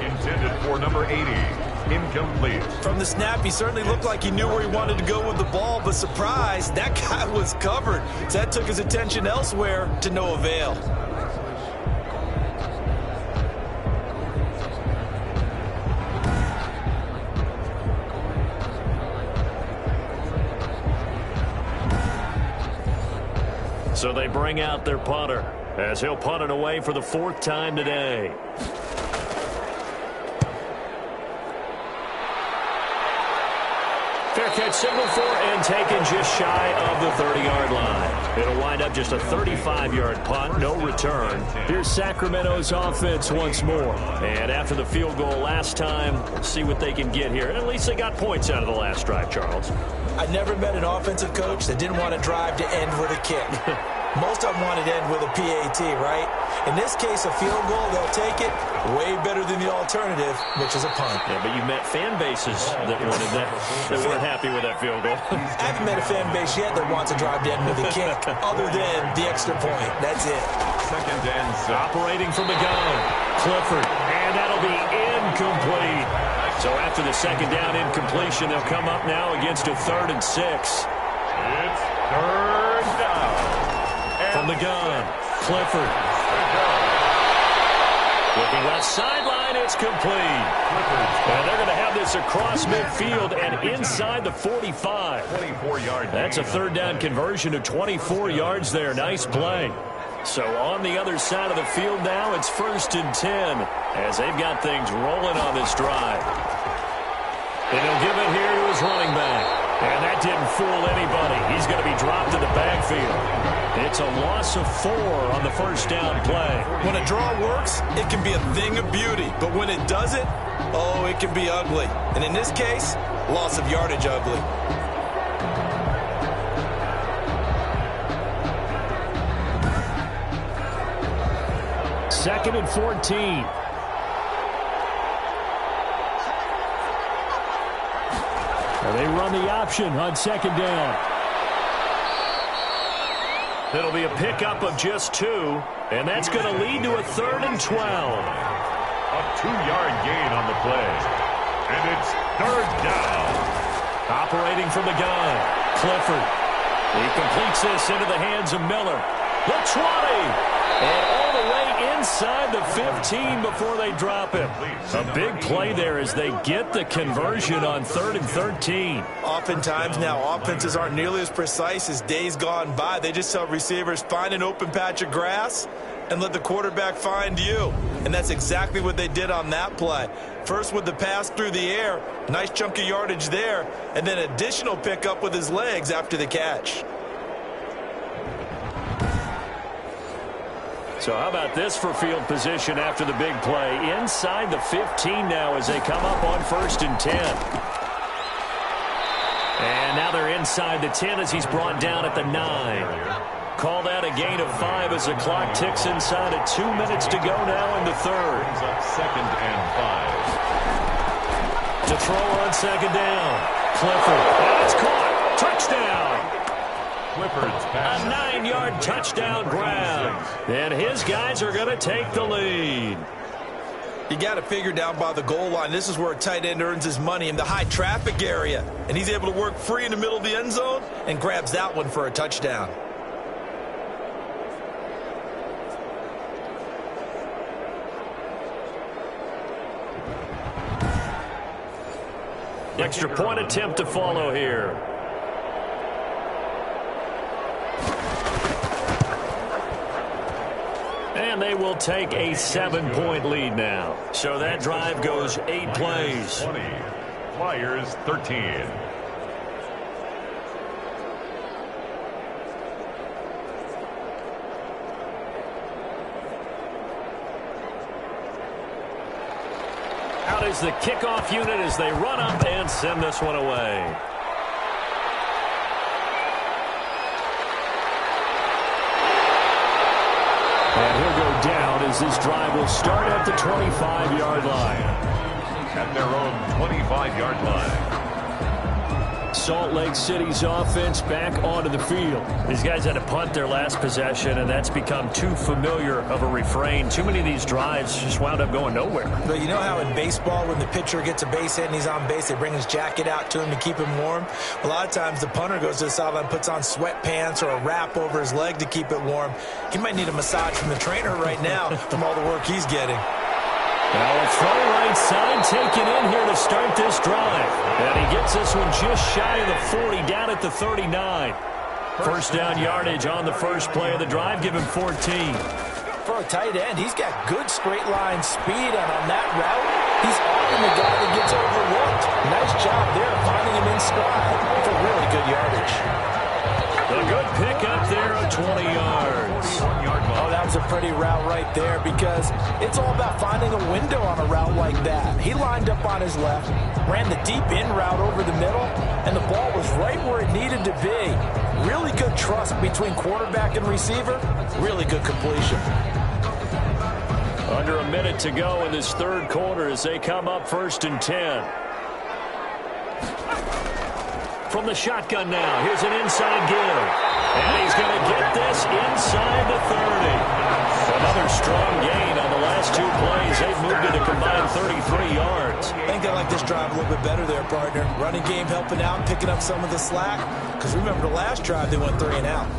Intended for number 80. Incomplete. From the snap, he certainly looked like he knew where he wanted to go with the ball, but surprise, that guy was covered. So that took his attention elsewhere to no avail. So they bring out their punter as he'll punt it away for the 4th time today. Fair catch signal for and taken just shy of the 30-yard line. It'll wind up just a 35-yard punt, no return. Here's Sacramento's offense once more. And after the field goal last time, we'll see what they can get here. At least they got points out of the last drive, Charles. I never met an offensive coach that didn't want to drive to end with a kick. Most of them wanted to end with a PAT, right? In this case, a field goal, they'll take it. Way better than the alternative, which is a punt. Yeah, but you met fan bases that wanted that, that weren't happy with that field goal. I haven't met a fan base yet that wants to drive to end with a kick, other than the extra point. That's it. 2nd and 6. Operating from the gun, Clifford, and that'll be incomplete. So after the 2nd down incompletion, they'll come up now against a 3rd and 6. It's 3rd down. From the gun, Clifford. Looking left sideline, it's complete. And they're going to have this across midfield and inside the 45. 24-yard. That's a 3rd down conversion of 24 yards there. Nice play. So on the other side of the field now, it's 1st and 10 as they've got things rolling on this drive. And he'll give it here to his running back. And that didn't fool anybody. He's going to be dropped in the backfield. It's a loss of 4 on the 1st down play. When a draw works, it can be a thing of beauty. But when it doesn't, oh, it can be ugly. And in this case, loss of yardage ugly. Second and 14. And they run the option on 2nd down. It'll be a pickup of just 2, and that's going to lead to a 3rd and 12. A 2-yard gain on the play. And it's 3rd down. Operating from the gun, Clifford. He completes this into the hands of Miller. The 20. And all the way inside the 15 before they drop him. A big play there as they get the conversion on 3rd and 13. Oftentimes now, offenses aren't nearly as precise as days gone by. They just tell receivers, find an open patch of grass and let the quarterback find you. And that's exactly what they did on that play. First with the pass through the air, nice chunk of yardage there, and then additional pickup with his legs after the catch. So how about this for field position after the big play? Inside the 15 now as they come up on 1st and 10. And now they're inside the 10 as he's brought down at the 9. Called out a gain of 5 as the clock ticks inside of 2 minutes to go now in the 3rd. Brings up 2nd and 5. To throw on 2nd down. Clifford. And it's caught. Touchdown. Clifford's pass. A 9-yard touchdown grab. And his guys are going to take the lead. You got to figure down by the goal line. This is where a tight end earns his money in the high traffic area. And he's able to work free in the middle of the end zone and grabs that one for a touchdown. Extra point attempt to follow here. And they will take a 7-point lead now. So that drive goes 8 plays. 20. Flyers 13. Out is the kickoff unit as they run up and send this one away. And he'll go down as this drive will start at the 25-yard line. At their own 25-yard line. Salt Lake City's offense back onto the field. These guys had to punt their last possession, and that's become too familiar of a refrain. Too many of these drives just wound up going nowhere. But you know how in baseball, when the pitcher gets a base hit and he's on base, they bring his jacket out to him to keep him warm? A lot of times the punter goes to the sideline, puts on sweatpants or a wrap over his leg to keep it warm. He might need a massage from the trainer right now from all the work he's getting. Now a throw right side taken in here to start this drive. And he gets this one just shy of the 40, down at the 39. First down yardage on the first play of the drive, give him 14. For a tight end, he's got good straight line speed, and on that route, he's often the guy that gets overlooked. Nice job there finding him in stride for really good yardage. A good pick up there of 20 yards. Oh, that was a pretty route right there because it's all about finding a window on a route like that. He lined up on his left, ran the deep in route over the middle, and the ball was right where it needed to be. Really good trust between quarterback and receiver. Really good completion. Under a minute to go in this third quarter as they come up 1st and 10. From the shotgun now, here's an inside give. And he's going to get this inside the 30. Another strong gain on the last 2 plays. They've moved it a combined 33 yards. I think they like this drive a little bit better there, partner. Running game helping out, picking up some of the slack. Because remember the last drive, they went 3 and out.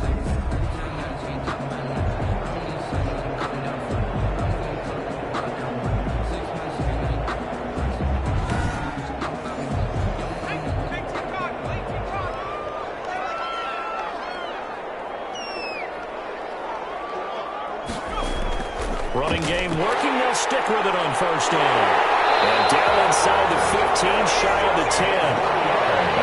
Running game working. They'll stick with it on first down. And down inside the 15, shy of the 10.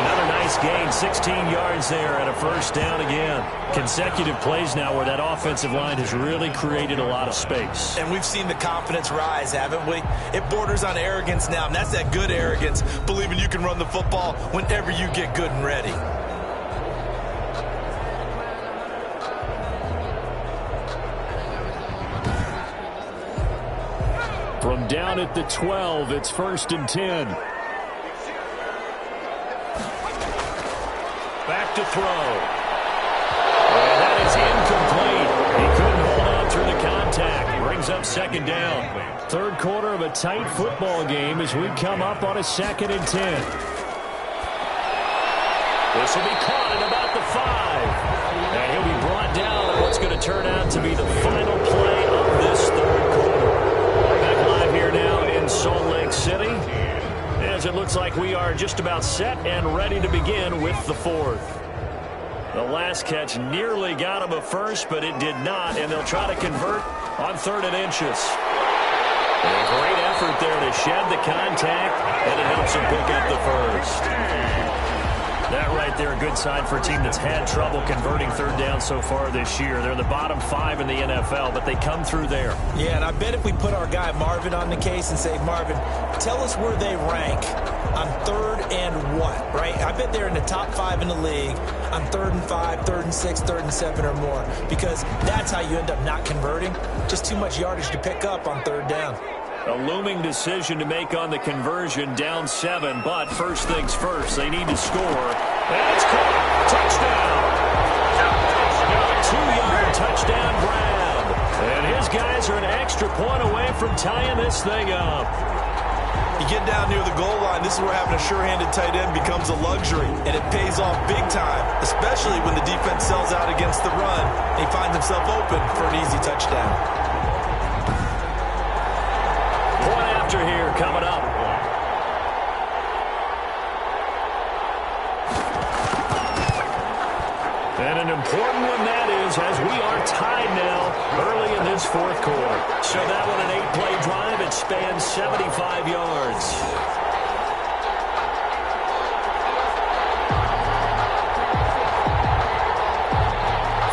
Another nice gain, 16 yards there and a first down again. Consecutive plays now where that offensive line has really created a lot of space. And we've seen the confidence rise, haven't we? It borders on arrogance now, and that's that good arrogance, believing you can run the football whenever you get good and ready. From down at the 12, it's 1st and 10. Back to throw. And that is incomplete. He couldn't hold on through the contact. Brings up 2nd down. Third quarter of a tight football game as we come up on a 2nd and 10. This will be caught at about the 5. And he'll be brought down at what's going to turn out to be the final play of this third quarter. Here now in Salt Lake City, as it looks like we are just about set and ready to begin with the 4th. The last catch nearly got him a first, but it did not, and they'll try to convert on 3rd and inches. And a great effort there to shed the contact, and it helps him pick up the first. That right there, a good sign for a team that's had trouble converting 3rd down so far this year. They're the bottom 5 in the NFL, but they come through there. Yeah, and I bet if we put our guy Marvin on the case and say, Marvin, tell us where they rank on 3rd and what, right? I bet they're in the top 5 in the league on 3rd and 5, 3rd and 6, 3rd and 7 or more, because that's how you end up not converting. Just too much yardage to pick up on 3rd down. A looming decision to make on the conversion, down 7, but first things first, they need to score. And it's caught. Touchdown. A 2-yard touchdown grab. And his guys are an extra point away from tying this thing up. You get down near the goal line, this is where having a sure-handed tight end becomes a luxury, and it pays off big time, especially when the defense sells out against the run, and he finds himself open for an easy touchdown. Here coming up. And And an important one that is, as we are tied now early in this fourth quarter. So that one, an 8-play drive. It spans 75 yards.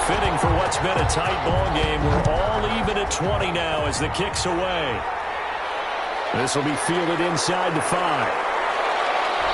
Fitting for what's been a tight ball game. We're all even at 20 now as the kick's away. This will be fielded inside the 5.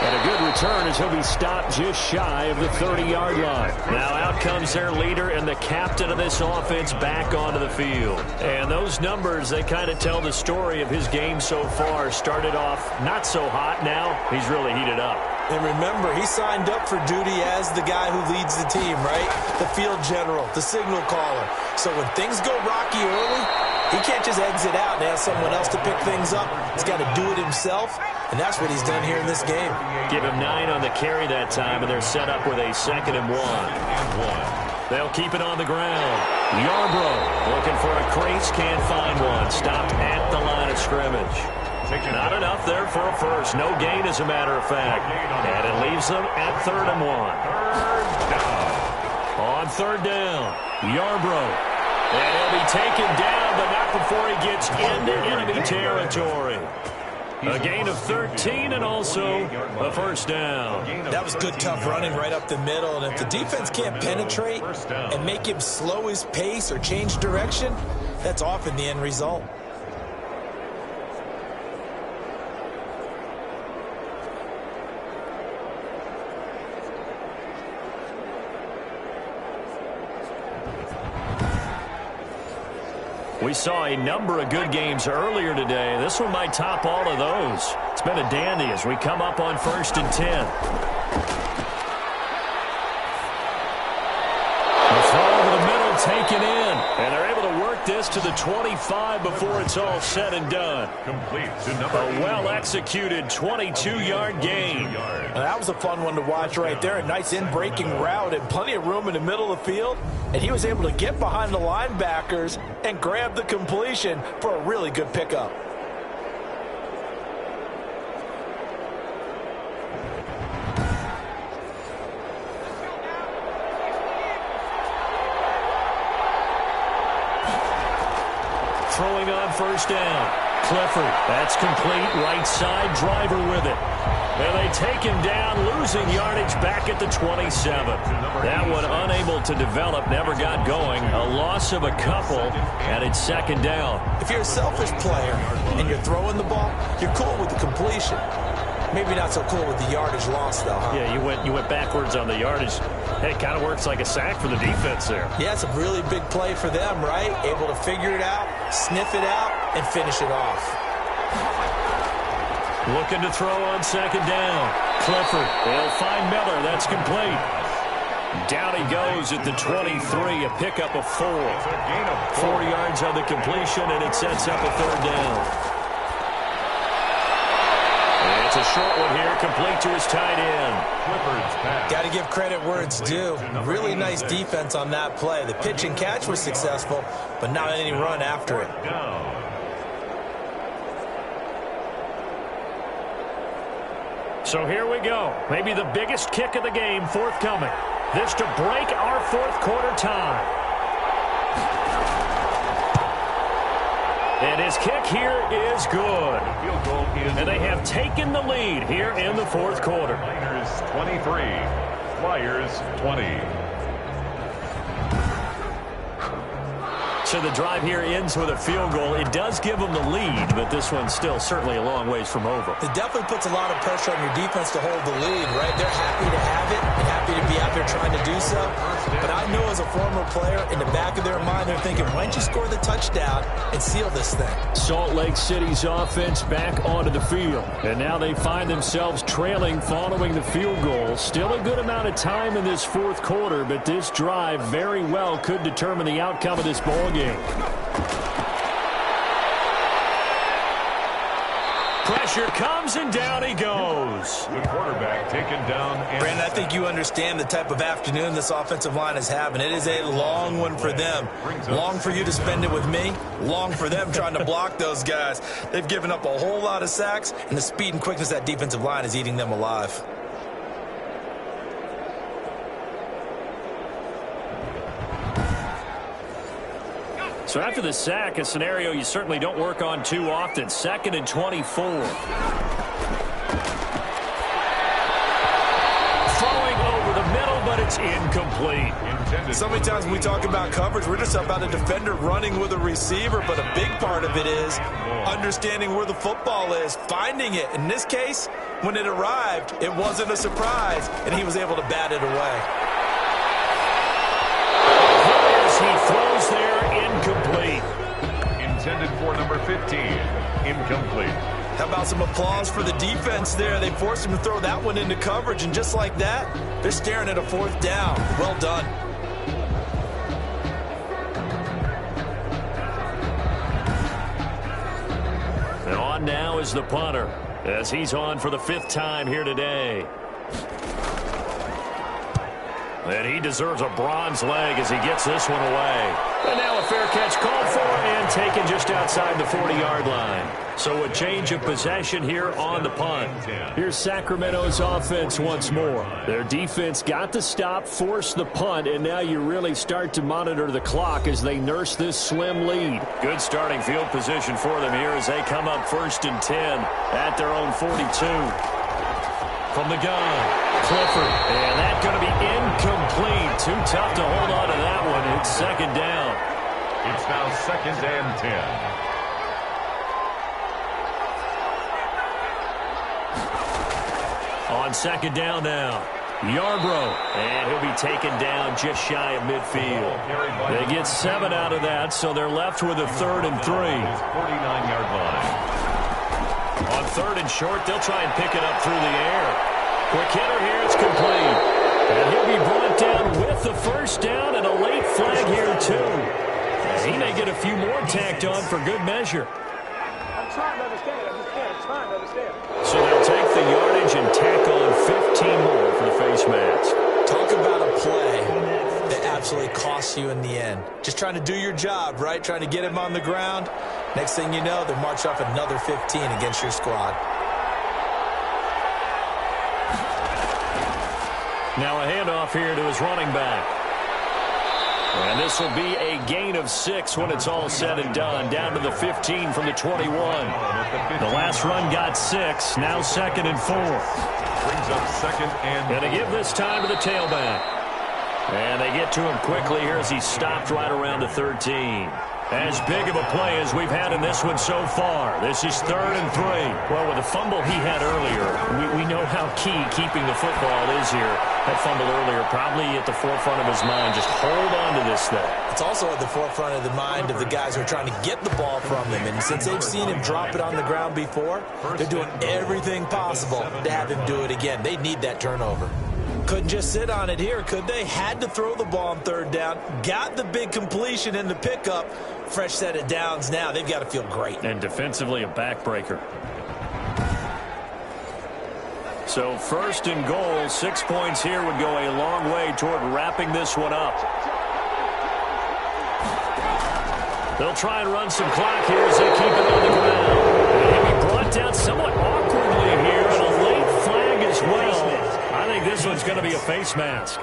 And a good return as he'll be stopped just shy of the 30-yard line. Now out comes their leader and the captain of this offense back onto the field. And those numbers, they kind of tell the story of his game so far. Started off not so hot. Now he's really heated up. And remember, he signed up for duty as the guy who leads the team, right? The field general, the signal caller. So when things go rocky early, he can't just exit out and ask someone else to pick things up. He's got to do it himself, and that's what he's done here in this game. Give him 9 on the carry that time, and they're set up with a 2nd and 1. They'll keep it on the ground. Yarbrough looking for a crease, can't find one. Stopped at the line of scrimmage. Not enough there for a first. No gain, as a matter of fact. And it leaves them at 3rd and 1. On 3rd down, Yarbrough. And he'll be taken down, but not before he gets into enemy territory. A gain of 13 and also a first down. That was good, tough running right up the middle. And if the defense can't penetrate and make him slow his pace or change direction, that's often the end result. We saw a number of good games earlier today. This one might top all of those. It's been a dandy as we come up on 1st and 10. The throw over the middle taken in. And they're able to work this to the 25 before it's all said and done. Complete to number A well-executed 22-yard gain. That was a fun one to watch right there. A nice in-breaking route and plenty of room in the middle of the field. And he was able to get behind the linebackers and grab the completion for a really good pickup. Throwing on 1st down. Clifford, that's complete. Right side, driver with it. And they take him down, losing yardage back at the 27. That one unable to develop, never got going. A loss of a couple, and it's 2nd down. If you're a selfish player and you're throwing the ball, you're cool with the completion. Maybe not so cool with the yardage loss, though, huh? Yeah, you went backwards on the yardage. Hey, it kind of works like a sack for the defense there. Yeah, it's a really big play for them, right? Able to figure it out, sniff it out, and finish it off. Looking to throw on 2nd down. Clifford, they'll find Miller. That's complete. Down he goes at the 23, a pickup of 4. 4 yards on the completion, and it sets up a 3rd down. It's a short one here, complete to his tight end. Got to give credit where it's due. Really nice defense on that play. The pitch and catch was successful, but not any run after it. So here we go. Maybe the biggest kick of the game forthcoming. This to break our 4th quarter tie. And his kick here is good. And they have taken the lead here in the 4th quarter. Niners 23, Flyers 20. So the drive here ends with a field goal. It does give them the lead, but this one's still certainly a long ways from over. It definitely puts a lot of pressure on your defense to hold the lead, right? They're happy to have it and happy to be out there trying to do so. But I know as a former player, in the back of their mind, they're thinking, why don't you score the touchdown and seal this thing? Salt Lake City's offense back onto the field. And now they find themselves trailing following the field goal. Still a good amount of time in this 4th quarter, but this drive very well could determine the outcome of this ball game. Pressure comes, and down he goes. The quarterback taken down. Brandon, I think you understand the type of afternoon this offensive line is having. It is a long one for them. Long for you to spend it with me. Long for them trying to block those guys. They've given up a whole lot of sacks, and the speed and quickness of that defensive line is eating them alive. So after the sack, a scenario you certainly don't work on too often. 2nd and 24. Throwing over the middle, but it's incomplete. So many times when we talk about coverage, we're just about a defender running with a receiver, but a big part of it is understanding where the football is, finding it. In this case, when it arrived, it wasn't a surprise, and he was able to bat it away. He throws there, incomplete. Intended for number 15, incomplete. How about some applause for the defense there? They forced him to throw that one into coverage, and just like that, they're staring at a 4th down. Well done. And on now is the punter, as he's on for the 5th time here today. And he deserves a bronze leg as he gets this one away. And now a fair catch called for and taken just outside the 40-yard line. So a change of possession here on the punt. Here's Sacramento's offense once more. Their defense got the stop, forced the punt, and now you really start to monitor the clock as they nurse this slim lead. Good starting field position for them here as they come up 1st and 10 at their own 42. From the gun, Clifford, and that's going to be incomplete. Too tough to hold on to that one. It's 2nd down. It's now 2nd and 10. On 2nd down now, Yarbrough, and he'll be taken down just shy of midfield. They get 7 out of that, so they're left with a 3rd and 3. 49-yard line. On 3rd and short, they'll try and pick it up through the air. Quick hitter here, it's complete. And he'll be brought down with the 1st down and a late flag here, too. And he may get a few more tacked on for good measure. I'm trying to understand. I'm trying to understand. So they'll take the yardage and tack on 15 more for the face mask. Talk about a play that absolutely costs you in the end. Just trying to do your job, right? Trying to get him on the ground. Next thing you know, they march off another 15 against your squad. Now a handoff here to his running back. And this will be a gain of 6 when it's all said and done. Down to the 15 from the 21. The last run got 6. Now 2nd and 4. Brings up 2nd and 4. And they give this time to the tailback. And they get to him quickly here as he stopped right around the 13. As big of a play as we've had in this one so far. This is 3rd and 3. Well, with the fumble he had earlier, we know how key keeping the football is here. That fumble earlier probably at the forefront of his mind. Just hold on to this thing. It's also at the forefront of the mind of the guys who are trying to get the ball from him. And since they've seen him drop it on the ground before, they're doing everything possible to have him do it again. They need that turnover. Couldn't just sit on it here, could they? Had to throw the ball on 3rd down. Got the big completion in the pickup. Fresh set of downs now. They've got to feel great. And defensively a backbreaker. So 1st and goal, 6 points here would go a long way toward wrapping this one up. They'll try and run some clock here as they keep it on the ground. And he'll be brought down somewhat awkwardly here, and a late flag as well. I think this one's going to be a face mask.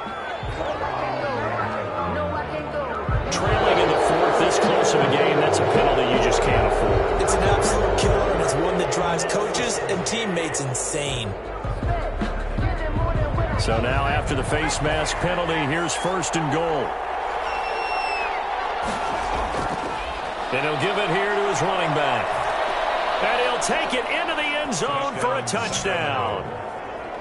Trailing in the 4th, this close of a game, that's a penalty you just can't afford. It's an absolute killer, and it's one that drives coaches and teammates insane. So now after the face mask penalty, here's 1st and goal. And he'll give it here to his running back. And he'll take it into the end zone for a touchdown.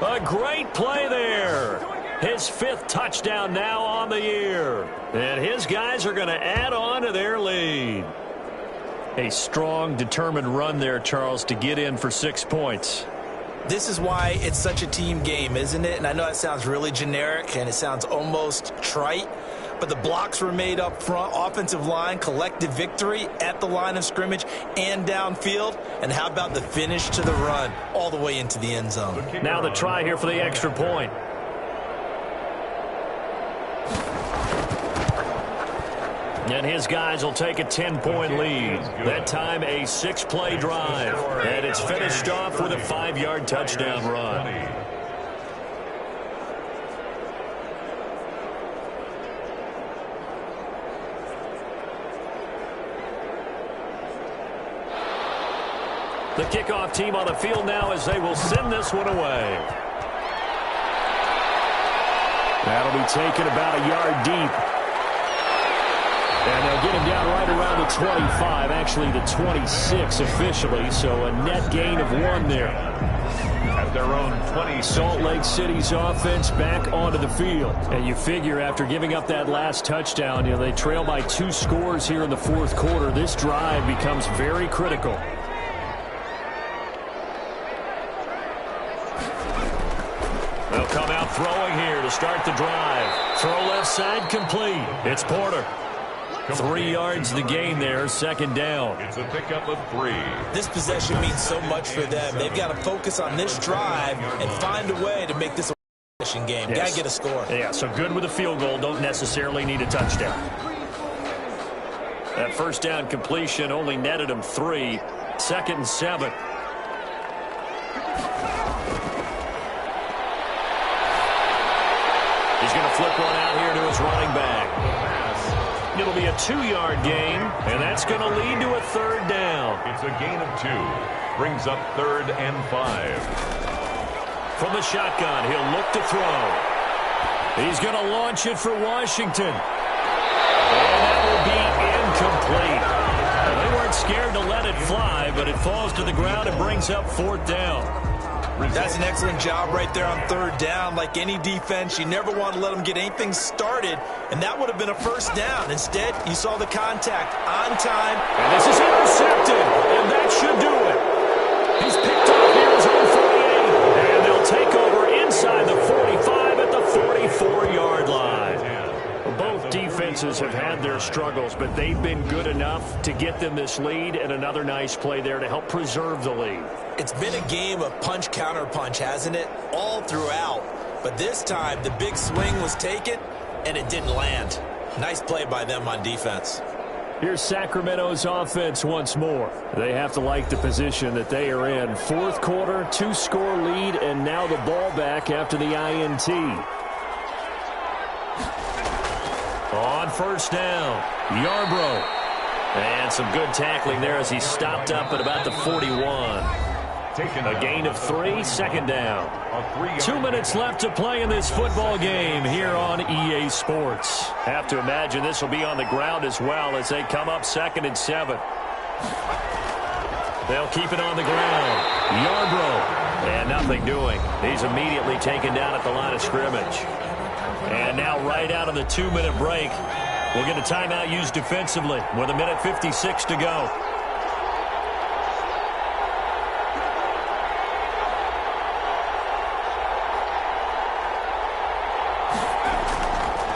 A great play there. His 5th touchdown now on the year. And his guys are going to add on to their lead. A strong, determined run there, Charles, to get in for 6 points. This is why it's such a team game, isn't it? And I know that sounds really generic and it sounds almost trite, but the blocks were made up front, offensive line, collective victory at the line of scrimmage and downfield. And how about the finish to the run all the way into the end zone? Now the try here for the extra point. And his guys will take a 10-point lead. That time a 6-play drive. And it's finished off with a 5-yard touchdown run. The kickoff team on the field now as they will send this one away. That'll be taken about a yard deep. And they'll get him down right around the 25, actually the 26 officially, so a net gain of 1 there. At their own 20. Salt Lake City's offense back onto the field. And you figure after giving up that last touchdown, they trail by 2 scores here in the fourth quarter. This drive becomes very critical. They'll come out throwing here to start the drive. Throw left side complete. It's Porter. 3 yards the gain there, second down. It's a pickup of 3. This possession means so much for them. They've got to focus on this drive and find a way to make this a possession game. Yes. Got to get a score. Yeah, so good with a field goal. Don't necessarily need a touchdown. That first down completion only netted him 3. 2nd and 7. He's going to flip one out here to his running back. It'll be a 2-yard gain, and that's going to lead to a 3rd down. It's a gain of 2. Brings up 3rd and 5. From the shotgun, he'll look to throw. He's going to launch it for Washington. And that will be incomplete. They weren't scared to let it fly, but it falls to the ground and brings up 4th down. That's an excellent job right there on 3rd down. Like any defense, you never want to let them get anything started, and that would have been a 1st down. Instead, you saw the contact on time. And this is intercepted, and that should do it. He's picked off here his own 48, and they'll take over inside the 45 at the 44-yard line. Both defenses have had their struggles, but they've been good enough to get them this lead, and another nice play there to help preserve the lead. It's been a game of punch-counter-punch, hasn't it? All throughout. But this time, the big swing was taken, and it didn't land. Nice play by them on defense. Here's Sacramento's offense once more. They have to like the position that they are in. 4th quarter, 2-score lead, and now the ball back after the INT. On 1st down, Yarbrough. And some good tackling there as he stopped up at about the 41. A gain of 3, 2nd down. 2 minutes left to play in this football game here on EA Sports. Have to imagine this will be on the ground as well as they come up 2nd and 7. They'll keep it on the ground. Yarbrough. And nothing doing. He's immediately taken down at the line of scrimmage. And now right out of the 2-minute break, we'll get a timeout used defensively with 1:56 to go.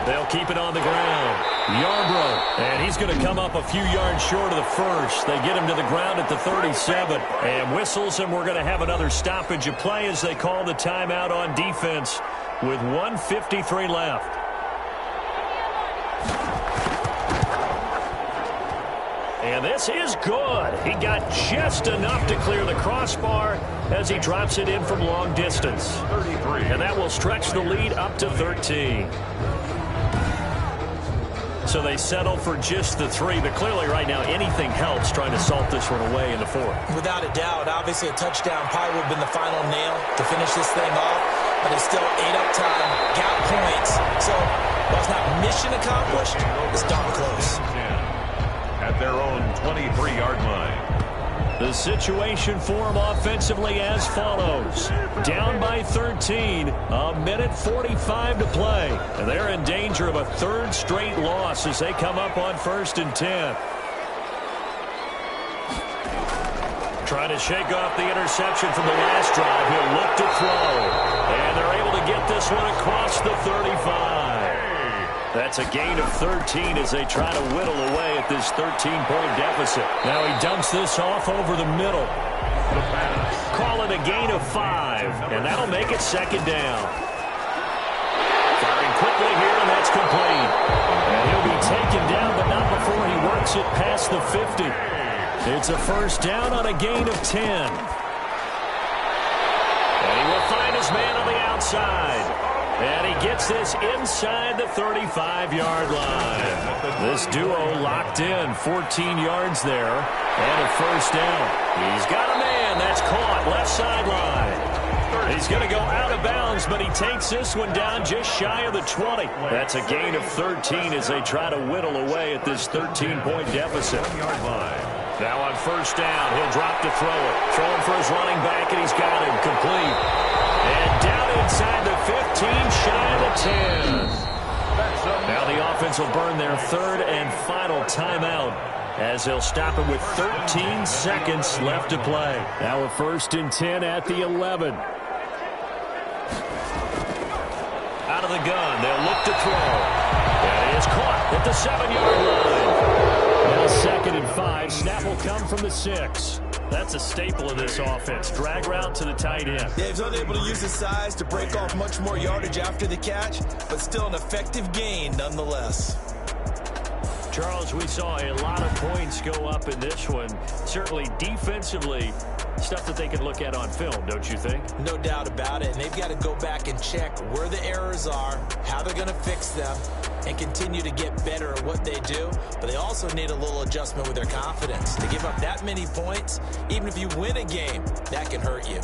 They'll keep it on the ground. Yarbrough, and he's going to come up a few yards short of the first. They get him to the ground at the 37, and whistles, and we're going to have another stoppage of play as they call the timeout on defense with 1:53 left. And this is good. He got just enough to clear the crossbar as he drops it in from long distance. 33. And that will stretch the lead up to 13. So they settle for just the 3, but clearly right now anything helps trying to salt this one away in the 4th. Without a doubt, obviously a touchdown probably would have been the final nail to finish this thing off, but it's still 8 up time, got points. So while it's not mission accomplished, it's darn close. At their own 23-yard line. The situation for them offensively as follows. Down by 13, 1:45 to play. And they're in danger of a 3rd straight loss as they come up on 1st and 10. Trying to shake off the interception from the last drive. He'll look to throw. And they're able to get this one across the 35. That's a gain of 13 as they try to whittle away at this 13-point deficit. Now he dumps this off over the middle. Call it a gain of 5, and that'll make it 2nd down. Firing quickly here, and that's complete. And he'll be taken down, but not before he works it past the 50. It's a 1st down on a gain of 10. And he will find his man on the outside. And he gets this inside the 35-yard line. This duo locked in, 14 yards there, and a first down. He's got a man. That's caught left sideline. He's going to go out of bounds, but he takes this one down just shy of the 20. That's a gain of 13 as they try to whittle away at this 13-point deficit. 1-yard line. Now on first down, he'll drop to throw it. Throwing for his running back, and he's got him complete. And down inside the 15, shy of the 10. Now the offense will burn their third and final timeout as they'll stop it with 13 seconds left to play. Now a 1st and 10 at the 11. Out of the gun, they'll look to throw. And he is caught at the 7-yard line. Now 2nd and 5. Snap will come from the 6. That's a staple of this offense. Drag route to the tight end. Yeah, he's unable to use his size to break off much more yardage after the catch, but still an effective gain nonetheless. Charles, we saw a lot of points go up in this one. Certainly defensively, stuff that they can look at on film, don't you think? No doubt about it. And they've got to go back and check where the errors are, how they're going to fix them, and continue to get better at what they do. But they also need a little adjustment with their confidence. To give up that many points, even if you win a game, that can hurt you.